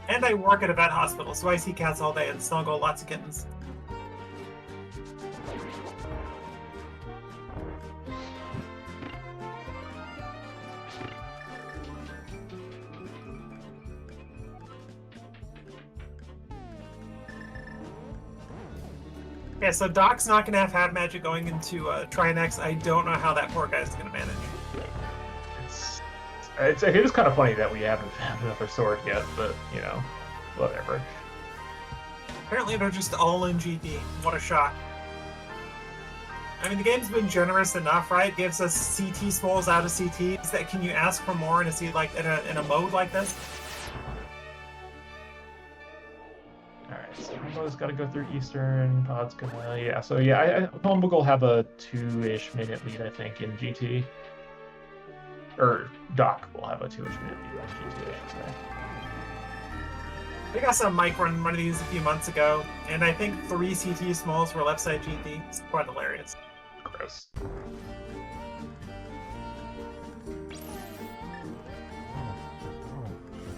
And I work at a vet hospital, so I see cats all day and snuggle lots of kittens. Yeah, so Doc's not going to have magic going into Try Next. I don't know how that poor guy's going to manage. It is kind of funny that we haven't found another sword yet, but, you know, whatever. Apparently they're just all in GD. What a shock. I mean, the game's been generous enough, right? Gives us CT souls out of CTs. That can you ask for more in a like in a mode like this? Alright, so Humbugh's got to go through Eastern, Pod's gonna... Yeah, so yeah, Humbugh will have a 2-ish minute lead, I think, in GT. Or Doc will have a 2-ish minute lead in GT, I should say. I saw Mike run one of these a few months ago, and I think 3 CT smalls were left side GT. It's quite hilarious. Gross.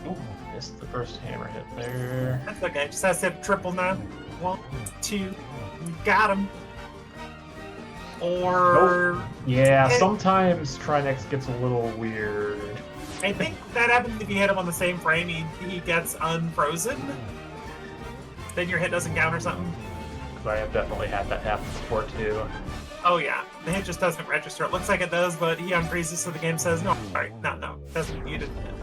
Oh, missed the first hammer hit there. That's okay, just has to have triple now. 1, 2, got him. Or... Nope. Yeah, sometimes Trinex gets a little weird. I think that happens if you hit him on the same frame, he gets unfrozen. Then your hit doesn't count or something. Because I have definitely had that happen before too. Oh yeah, the hit just doesn't register. It looks like it does, but he unfreezes, so the game says, no, sorry, no, doesn't, you didn't hit.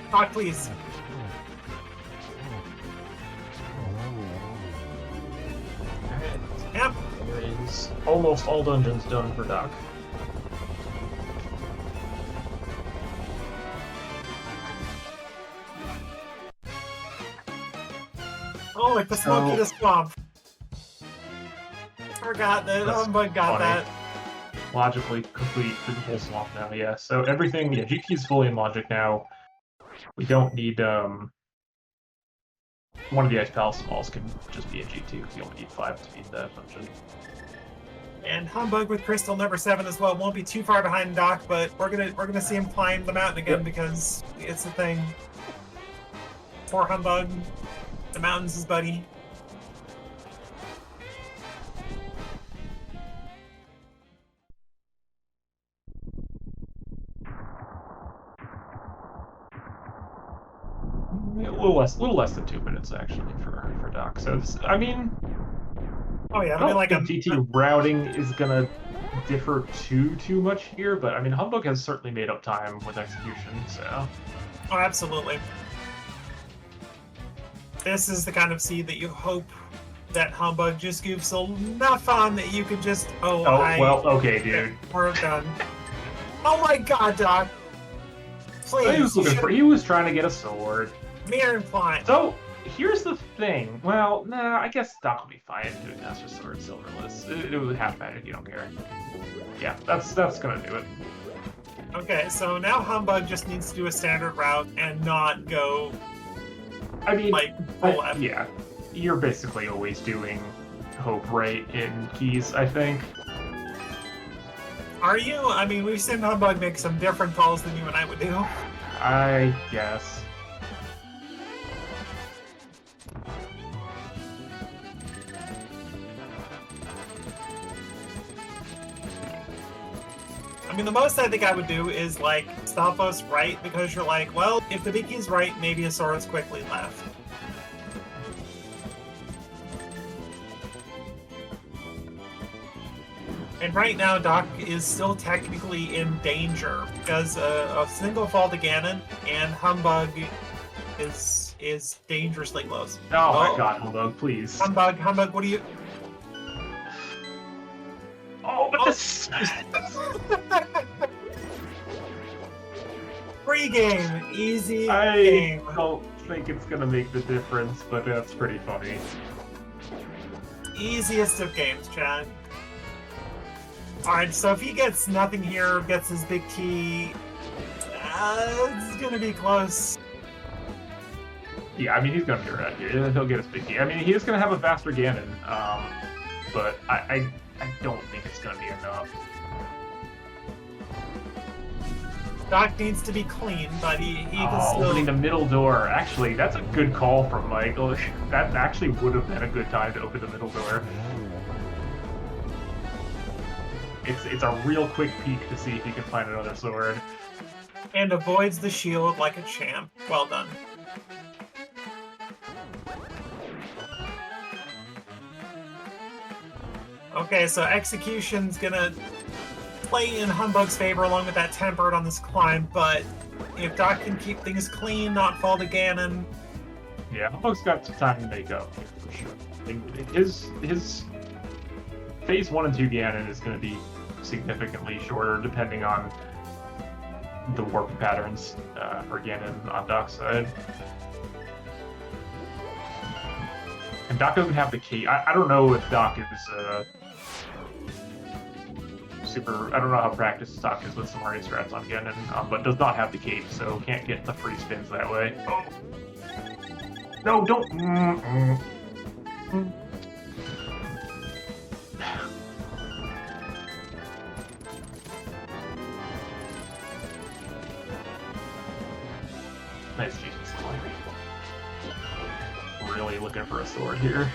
Talk, please. Yep. There is almost all dungeons done for Doc. Oh, like the smoke in the swamp. Forgot that. Humbugh got that. Logically complete through the whole swamp now, yeah. So everything, yeah, GT is fully in logic now. We don't need, one of the Ice Palace Smalls can just be a GT. You only need 5 to beat that dungeon. And Humbugh with Crystal number 7 as well. Won't be too far behind Doc, but we're gonna see him climb the mountain again because it's the thing. Poor Humbugh. The mountain's his buddy. A little less than 2 minutes actually for Doc. So I mean, oh yeah, I don't like think GT routing is gonna differ too much here, but I mean Humbugh has certainly made up time with execution. So oh, absolutely. This is the kind of seed that you hope that Humbugh just gives enough on that you could just well, okay, dude. We're done. Oh my God, Doc! Please. He was trying to get a sword. Mere implying. So here's the thing. Well, nah, I guess Doc will be fine doing Master Sword Silverless. It was half magic. You don't care. Yeah, that's gonna do it. Okay, so now Humbugh just needs to do a standard route and not go. I mean, like full left. Yeah, you're basically always doing Hope right in keys, I think. Are you? I mean, we've seen Humbugh make some different calls than you and I would do. I guess. I mean, the most I think I would do is, like, stop us right, because you're like, well, if the big key's right, maybe a sword's quickly left. And right now, Doc is still technically in danger, because a single fall to Ganon, and Humbugh is dangerously close. Oh my God, Humbugh, please. Humbugh, what do you... Oh, but this... Free game, easy game. I don't think it's gonna make the difference, but that's pretty funny. easiest of games, Chad. Alright, so if he gets nothing here, gets his big key, it's gonna be close. Yeah, I mean, he's going to get right here. He'll get his big key. I mean, he is going to have a faster Ganon, but I don't think it's going to be enough. Doc needs to be clean, but he can still... Opening the middle door. Actually, that's a good call from Michael. That actually would have been a good time to open the middle door. It's a real quick peek to see if he can find another sword. And avoids the shield like a champ. Well done. Okay, so Execution's gonna play in Humbugh's favor along with that Tempered on this climb, but if Doc can keep things clean, not fall to Ganon... Yeah, Humbugh's got some time to make up here, for sure. His Phase 1 and 2 Ganon is going to be significantly shorter, depending on the warp patterns for Ganon on Doc's side. And Doc doesn't have the key. I don't know if Doc is super... I don't know how practiced Doc is with some RE strats on Ganon, but does not have the cape, so can't get the free spins that way. Oh. No, don't... Nice Jesus. Really looking for a sword here.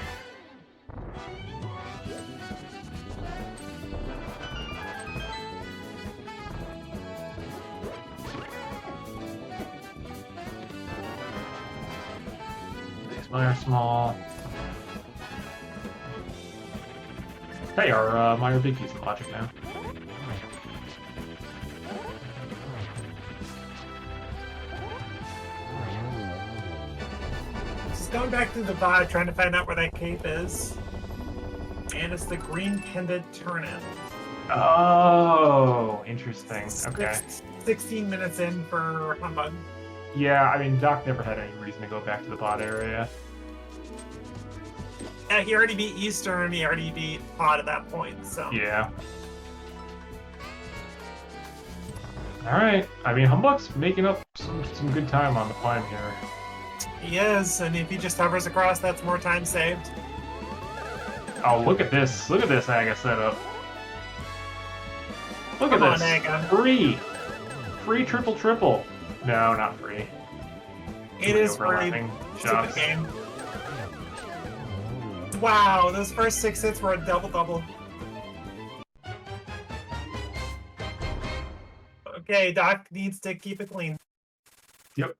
They're small. Hey, our minor big piece of logic now. Just going back through the VOD, trying to find out where that cape is. And it's the green pendant turn-in. Oh, interesting. Okay. 16 minutes in for Humbugh. Yeah, I mean, Doc never had any reason to go back to the bot area. Yeah, he already beat Eastern, he already beat Pod at that point, so... Yeah. Alright, I mean, Humbugh's making up some good time on the climb here. He is, and if he just hovers across, that's more time saved. Oh, look at this. Look at this Aga setup. Look at this. Aga. Free. Free triple. No, not free. It is free. Stupid game. Wow, those first 6 hits were a double-double. Okay, Doc needs to keep it clean. Yep.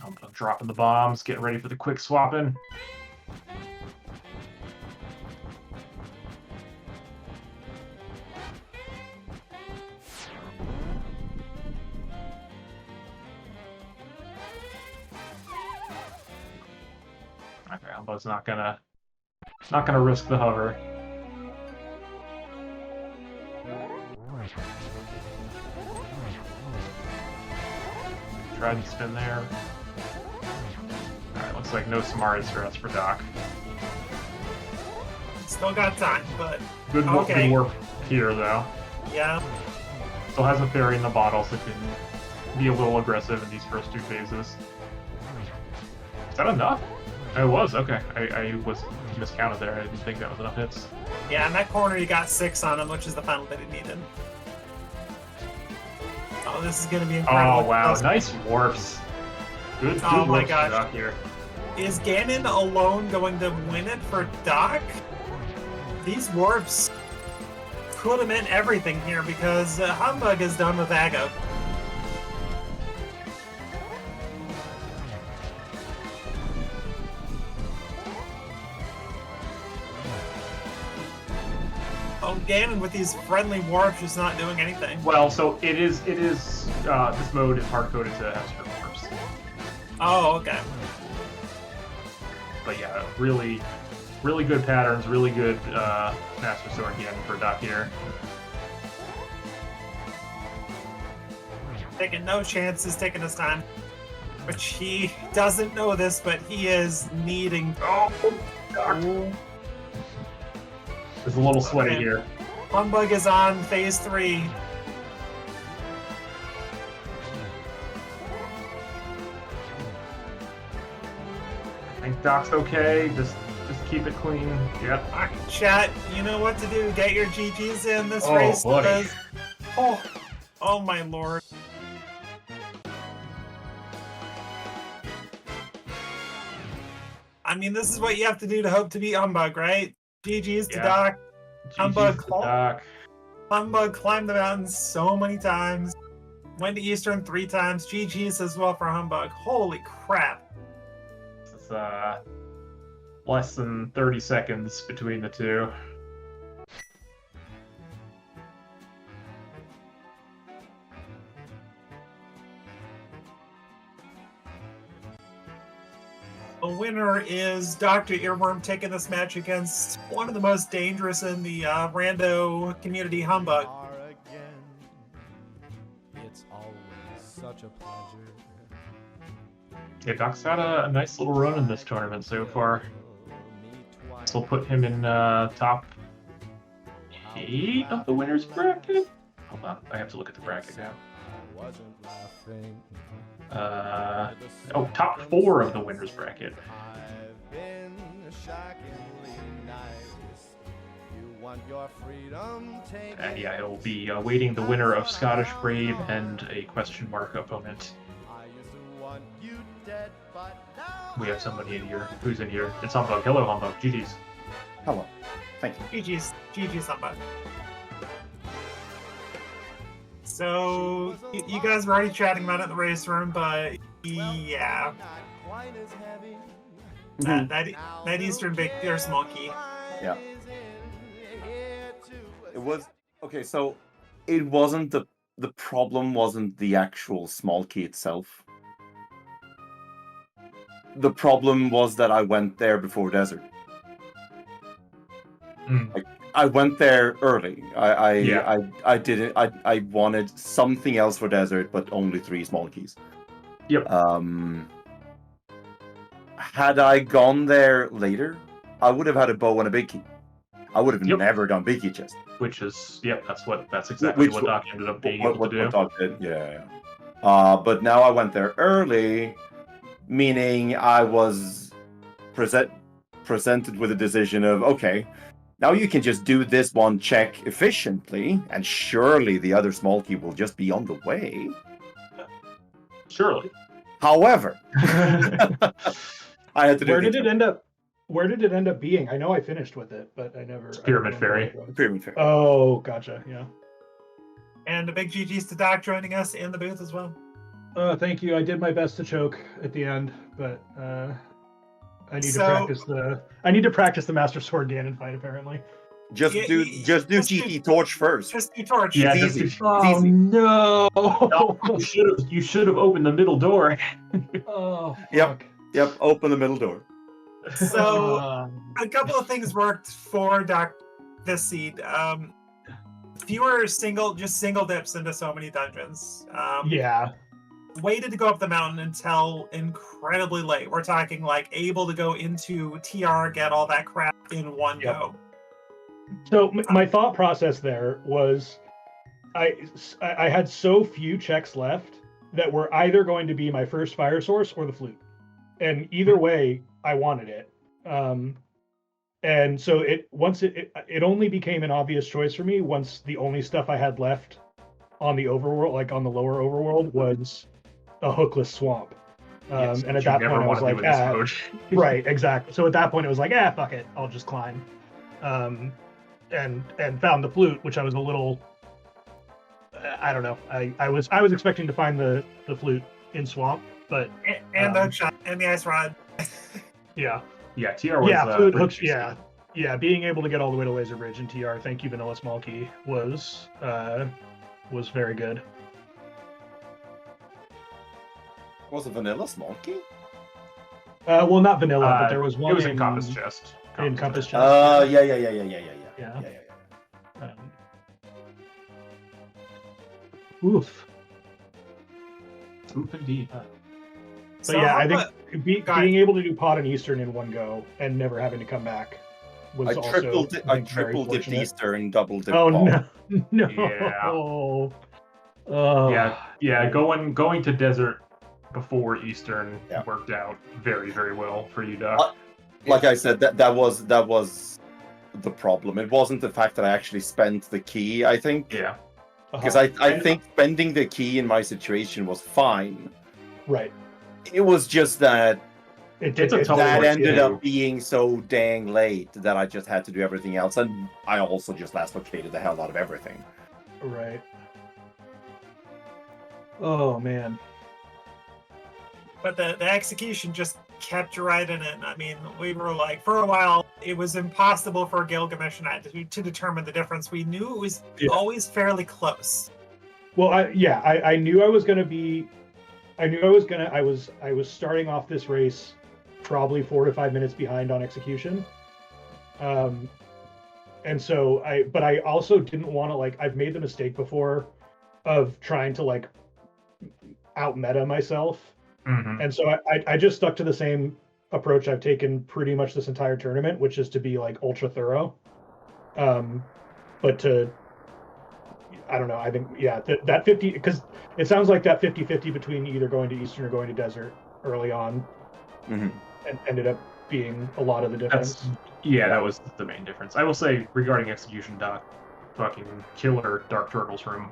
I'm dropping the bombs, getting ready for the quick swapping. Okay, Humbugh's not gonna risk the hover. Try and spin there. Alright, looks like no Samari strats for Doc. Still got time, but... Good warp here, though. Yeah. Still has a fairy in the bottle, so can be a little aggressive in these first 2 phases. Is that enough? It was, okay. I was miscounted there. I didn't think that was enough hits. Yeah, in that corner you got 6 on him, which is the final bit he needed. Oh, this is going to be incredible. Oh, wow. Nice warps. Good oh my warps gosh. Doc here. Is Ganon alone going to win it for Doc? These warps could have meant everything here because Humbugh is done with Aga. Oh, Ganon with these friendly warps just not doing anything. Well, so it is, this mode is hard-coded to have certain warps. Oh, okay. But yeah, really good patterns, really good Master Sword again for Doc here. Taking no chances, taking his time. which he doesn't know this, but he is needing. Oh, it's a little sweaty Okay. here. Humbugh is on phase 3. I think Doc's okay. Just keep it clean. Yep. Chat, you know what to do. Get your GGs in this Oh, race. buddy. Oh my lord. I mean, this is what you have to do to hope to beat Humbugh, right? GG's to Yeah. Doc. GG's to Doc. Humbugh climbed the mountain so many times. Went to Eastern 3 times. GG's as well for Humbugh. Holy crap. It's less than 30 seconds between the two. The winner is Dr. Earworm taking this match against one of the most dangerous in the rando community, Humbugh. It's always such a pleasure. Yeah, Doc's had a nice little run in this tournament so far. This will put him in top 8 of the winner's bracket. Hold on, I have to look at the bracket now. Top 4 of the winner's bracket. And yeah, he'll be awaiting the winner of Scottish Brave and a question mark opponent. We have somebody in here. Who's in here? It's Humbugh. Hello, Humbugh. GG's. Hello. Thank you. GG's Humbugh. So, you guys were already chatting about it in the race room, but yeah. That Eastern Big or Small Key. Yeah. It was okay, so it wasn't the problem wasn't the actual small key itself. The problem was that I went there before desert. Like, I went there early. I didn't. I wanted something else for desert, but only 3 small keys. Yep. Had I gone there later, I would have had a bow and a big key. I would have never done big key chest. Which is, that's exactly what Doc ended up being able to do. What Doc did, yeah. But now I went there early, meaning I was presented with a decision of, okay, now you can just do this one check efficiently, and surely the other small key will just be on the way. Surely. However, I had to do Where did it end up being? I know I finished with it, but I never. Pyramid Fairy. Pyramid Fairy. Oh, gotcha. Yeah. And a big GG's to Doc joining us in the booth as well. Thank you. I did my best to choke at the end, but I need to practice the Master Sword Ganon fight. Apparently. Just do GT Torch first. Just do Torch. Yeah, it's easy. Oh no! You should have opened the middle door. Oh. Fuck. Yep. Open the middle door. So a couple of things worked for Doc this seed. Fewer single dips into so many dungeons. Yeah. Waited to go up the mountain until incredibly late. We're talking like able to go into TR, get all that crap in one go. So my thought process there was, I had so few checks left that were either going to be my first fire source or the flute, and either way I wanted it. And so it only became an obvious choice for me once the only stuff I had left on the overworld, like on the lower overworld, was a hookless swamp. And at that point I was like, right, exactly. So at that point it was like, fuck it, I'll just climb. And found the flute, which I was a little, I don't know. I was expecting to find the flute in swamp, but and the hookshot and the ice rod. Yeah. Yeah, TR was flute hooks. Yeah. Being able to get all the way to Laser Bridge in TR, thank you, Vanilla Small Key, was very good. Was it Vanilla Small Key? Well, not vanilla, but there was one. It was in Compass Chest. In Compass Chest. Yeah. Oof. Oof indeed. But yeah, I Humbugh- think Go ahead. being able to do Pod and Eastern in one go and never having to come back was I also tripled I think, very triple dipped fortunate. Easter and double dipped Oh Pod. no, no. Yeah. Oh. Yeah. Going to desert before Eastern Yeah. worked out very, very well for you, Doc. Like I said, that was the problem. It wasn't the fact that I actually spent the key, I think. Yeah. Because Uh-huh. I think spending the key in my situation was fine. Right. It was just that It's a tough that one, ended too. up being so dang late that I just had to do everything else. And I also just last located the hell out of everything. Right. Oh man. But the execution just kept right in it. I mean, we were like, for a while, it was impossible for Gilgamesh and I to determine the difference. We knew it was always fairly close. Well, I knew I was gonna be. I was starting off this race probably 4 to 5 minutes behind on execution. And so but I also didn't want to, like, I've made the mistake before of trying to like out meta myself. Mhm. And so I just stuck to the same approach I've taken pretty much this entire tournament, which is to be like ultra thorough. But I don't know, I think, yeah, that 50, because it sounds like that 50-50 between either going to Eastern or going to Desert early on Mhm. and ended up being a lot of the difference. That was the main difference. I will say, regarding execution, Doc, fucking killer Dark Turtles room.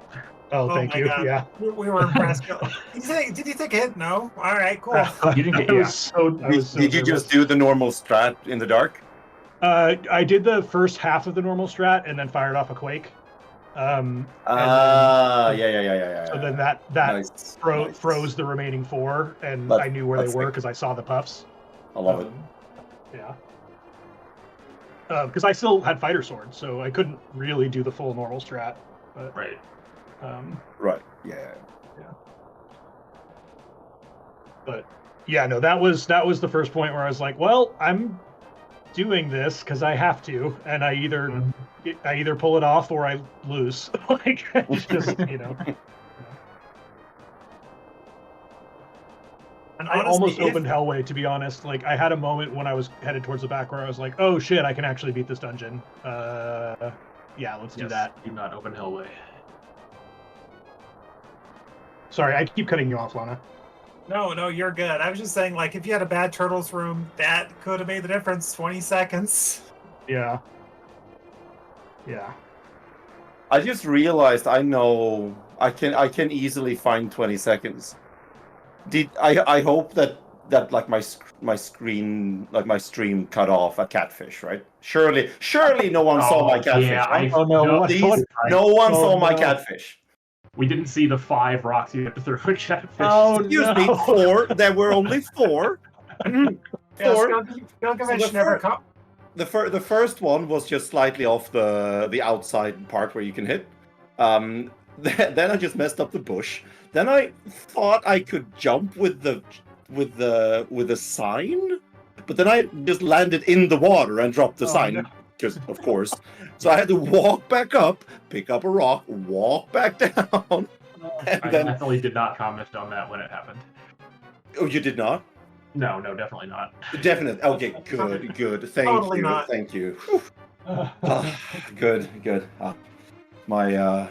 Oh, thank my you. God. Yeah. We were impressed. Did you think it? No? All right, cool. You didn't get, I was so Did you just nervous. do the normal strat in the dark? I did the first half of the normal strat and then fired off a quake. Yeah. So then that Nice. froze the remaining 4, and That's- I knew where they that's were sick. because I saw the puffs. I love it. Yeah. Because I still had fighter sword, so I couldn't really do the full normal strat. But right. Right. Yeah. But yeah, no, that was the first point where I was like, well, I'm doing this because I have to, and I either pull it off or I lose. Like, it's just, you know. And I honestly, almost opened Hellway, to be honest. Like, I had a moment when I was headed towards the back where I was like, oh shit, I can actually beat this dungeon. Yeah, let's do that. Do not open Hellway. Sorry, I keep cutting you off, Lana. No, you're good. I was just saying, like, if you had a bad Turtles room, that could have made the difference. 20 seconds. Yeah. I just realized I know I can easily find 20 seconds. I hope that like my screen, like my stream cut off at catfish, right? Surely no one saw my catfish. Yeah, right? no one saw my catfish. We didn't see the 5 rocks you had to throw at catfish. Oh, Excuse me, 4. There were only 4. 4. Gilgamesh never caught. The first one was just slightly off the outside part where you can hit. Then I just messed up the bush. Then I thought I could jump with the sign, but then I just landed in the water and dropped the sign, because of course. So I had to walk back up, pick up a rock, walk back down. And I then, definitely did not comment on that when it happened. oh, you did not? No, definitely not. Definitely. Okay, good. Thank Totally you. not. Thank you. Good. My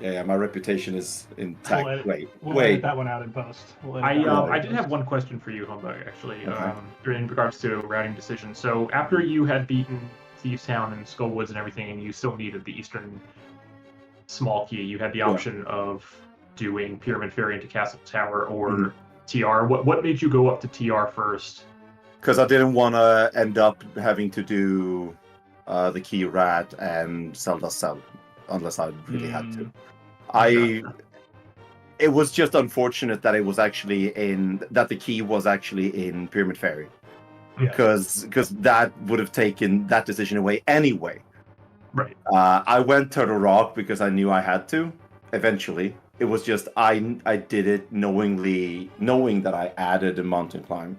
my reputation is intact. Wait. We'll edit that one out in post. I did have one question for you, Humbugh, actually, in regards to routing decisions. So after you had beaten Thieves Town and Skullwoods and everything, and you still needed the Eastern small key, you had the option of doing Pyramid Ferry into Castle Tower or TR. What made you go up to TR first? Because I didn't want to end up having to do the Key Rat and Zelda Cell unless I really had to. It was just unfortunate that it was actually that the key was actually in Pyramid Ferry. Because that would have taken that decision away anyway. Right. I went Turtle Rock because I knew I had to. Eventually, it was just I did it knowing that I added a mountain climb.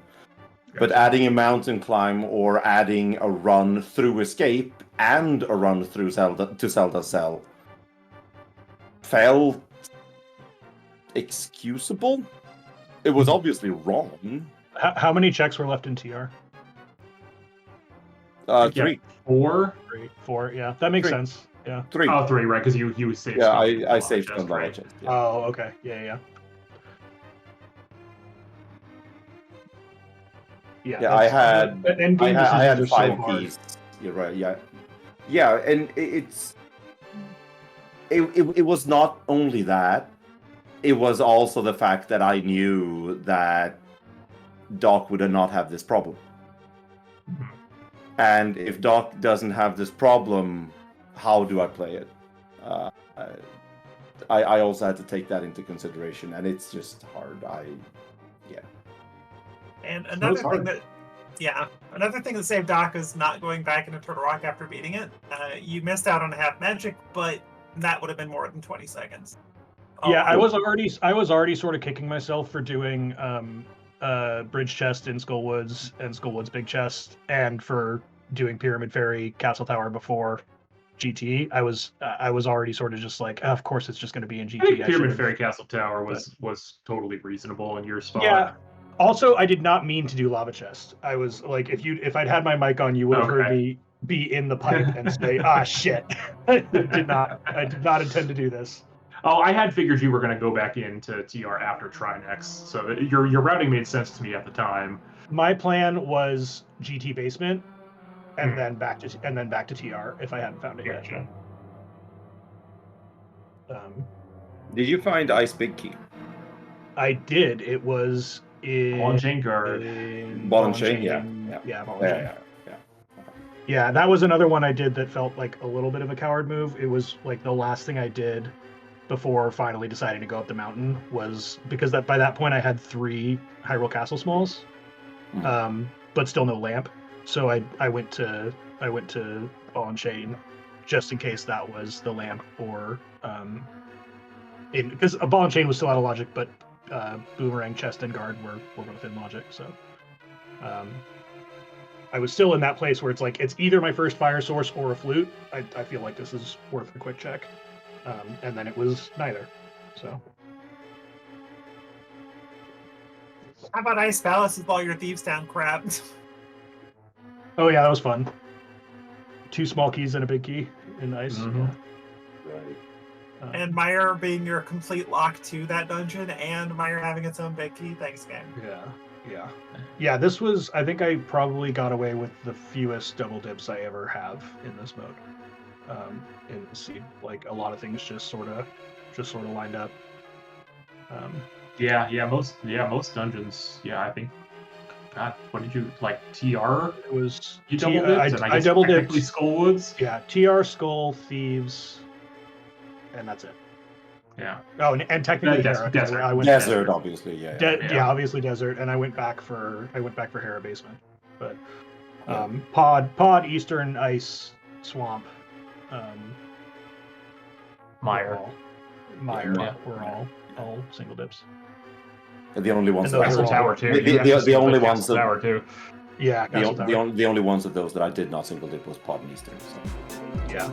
Gotcha. But adding a mountain climb or adding a run through Escape and a run through Zelda Cell felt excusable. It was obviously wrong. How many checks were left in TR? Yeah. 3. 4? 3, 4. Yeah, that makes 3. sense. Yeah. 3. Oh, 3, right? Because you saved. Yeah, stuff from I the saved chest, some lava right? chest. Yeah. Oh, okay. Yeah. Yeah, I had endgame I had decisions are 5 so hard. keys. You're right. Yeah, and it was not only that. It was also the fact that I knew that Doc would not have this problem. And if Doc doesn't have this problem, how do I play it? I also had to take that into consideration, and it's just hard. And was another hard. thing that saved Doc is not going back into Turtle Rock after beating it. You missed out on a half magic, but that would have been more than 20 seconds. Yeah, I was already sort of kicking myself for doing Bridge Chest in Skullwoods and Skullwoods Big Chest, and for doing Pyramid Fairy Castle Tower before GT. I was already sort of just like, of course it's just going to be in GT. I think Pyramid should've- Fairy Castle Tower was totally reasonable in your spot. Yeah. Also, I did not mean to do Lava Chest. I was like, if I'd had my mic on, you would have heard me be in the pipe and say, "Ah, shit." I did not intend to do this. Oh, I had figured you were going to go back into TR after Try Next, so your routing made sense to me at the time. My plan was GT basement, and then back to TR if I hadn't found it yet. Gotcha. Did you find Ice Big Key? I did. It was in Ball and Chain Guard. Ball and Chain, yeah. Ball and Chain. Yeah, that was another one I did that felt like a little bit of a coward move. It was like the last thing I did before finally deciding to go up the mountain, was because by that point I had 3 Hyrule Castle Smalls, but still no lamp. So I went to Ball and Chain just in case that was the lamp, or because a Ball and Chain was still out of logic, but Boomerang, Chest, and Guard were both in logic. So I was still in that place where it's like, it's either my first fire source or a flute. I feel like this is worth a quick check. And then it was neither. So How about Ice Palace with all your Thieves Town crap? oh yeah, that was fun. 2 small keys and a big key in ice. Mhm. Right. And Meyer being your complete lock to that dungeon, and Meyer having its own big key. Thanks, game. Yeah, this was, I think I probably got away with the fewest double dips I ever have in this mode. In the seed, like a lot of things just sort of lined up. Most dungeons. Yeah, I think. God, what did you like? TR? It was You double dipped, and I guess double technically dipped. Skullwoods. Yeah, TR, Skull, Thieves, and that's it. Yeah. Oh, and technically Desert. Hera. 'Cause I went Desert, obviously, yeah. Yeah, obviously Desert, and I went back for Hera Basement, but Pod, Eastern, Ice, Swamp, Meyer. Meyer, we're all single dips. The only ones And that those Castle are Tower too. The You have to only single ones Castle that- Tower too. Yeah, Castle Tower. the only ones of those that I did not single dip was Pod and Eastern. So. Yeah.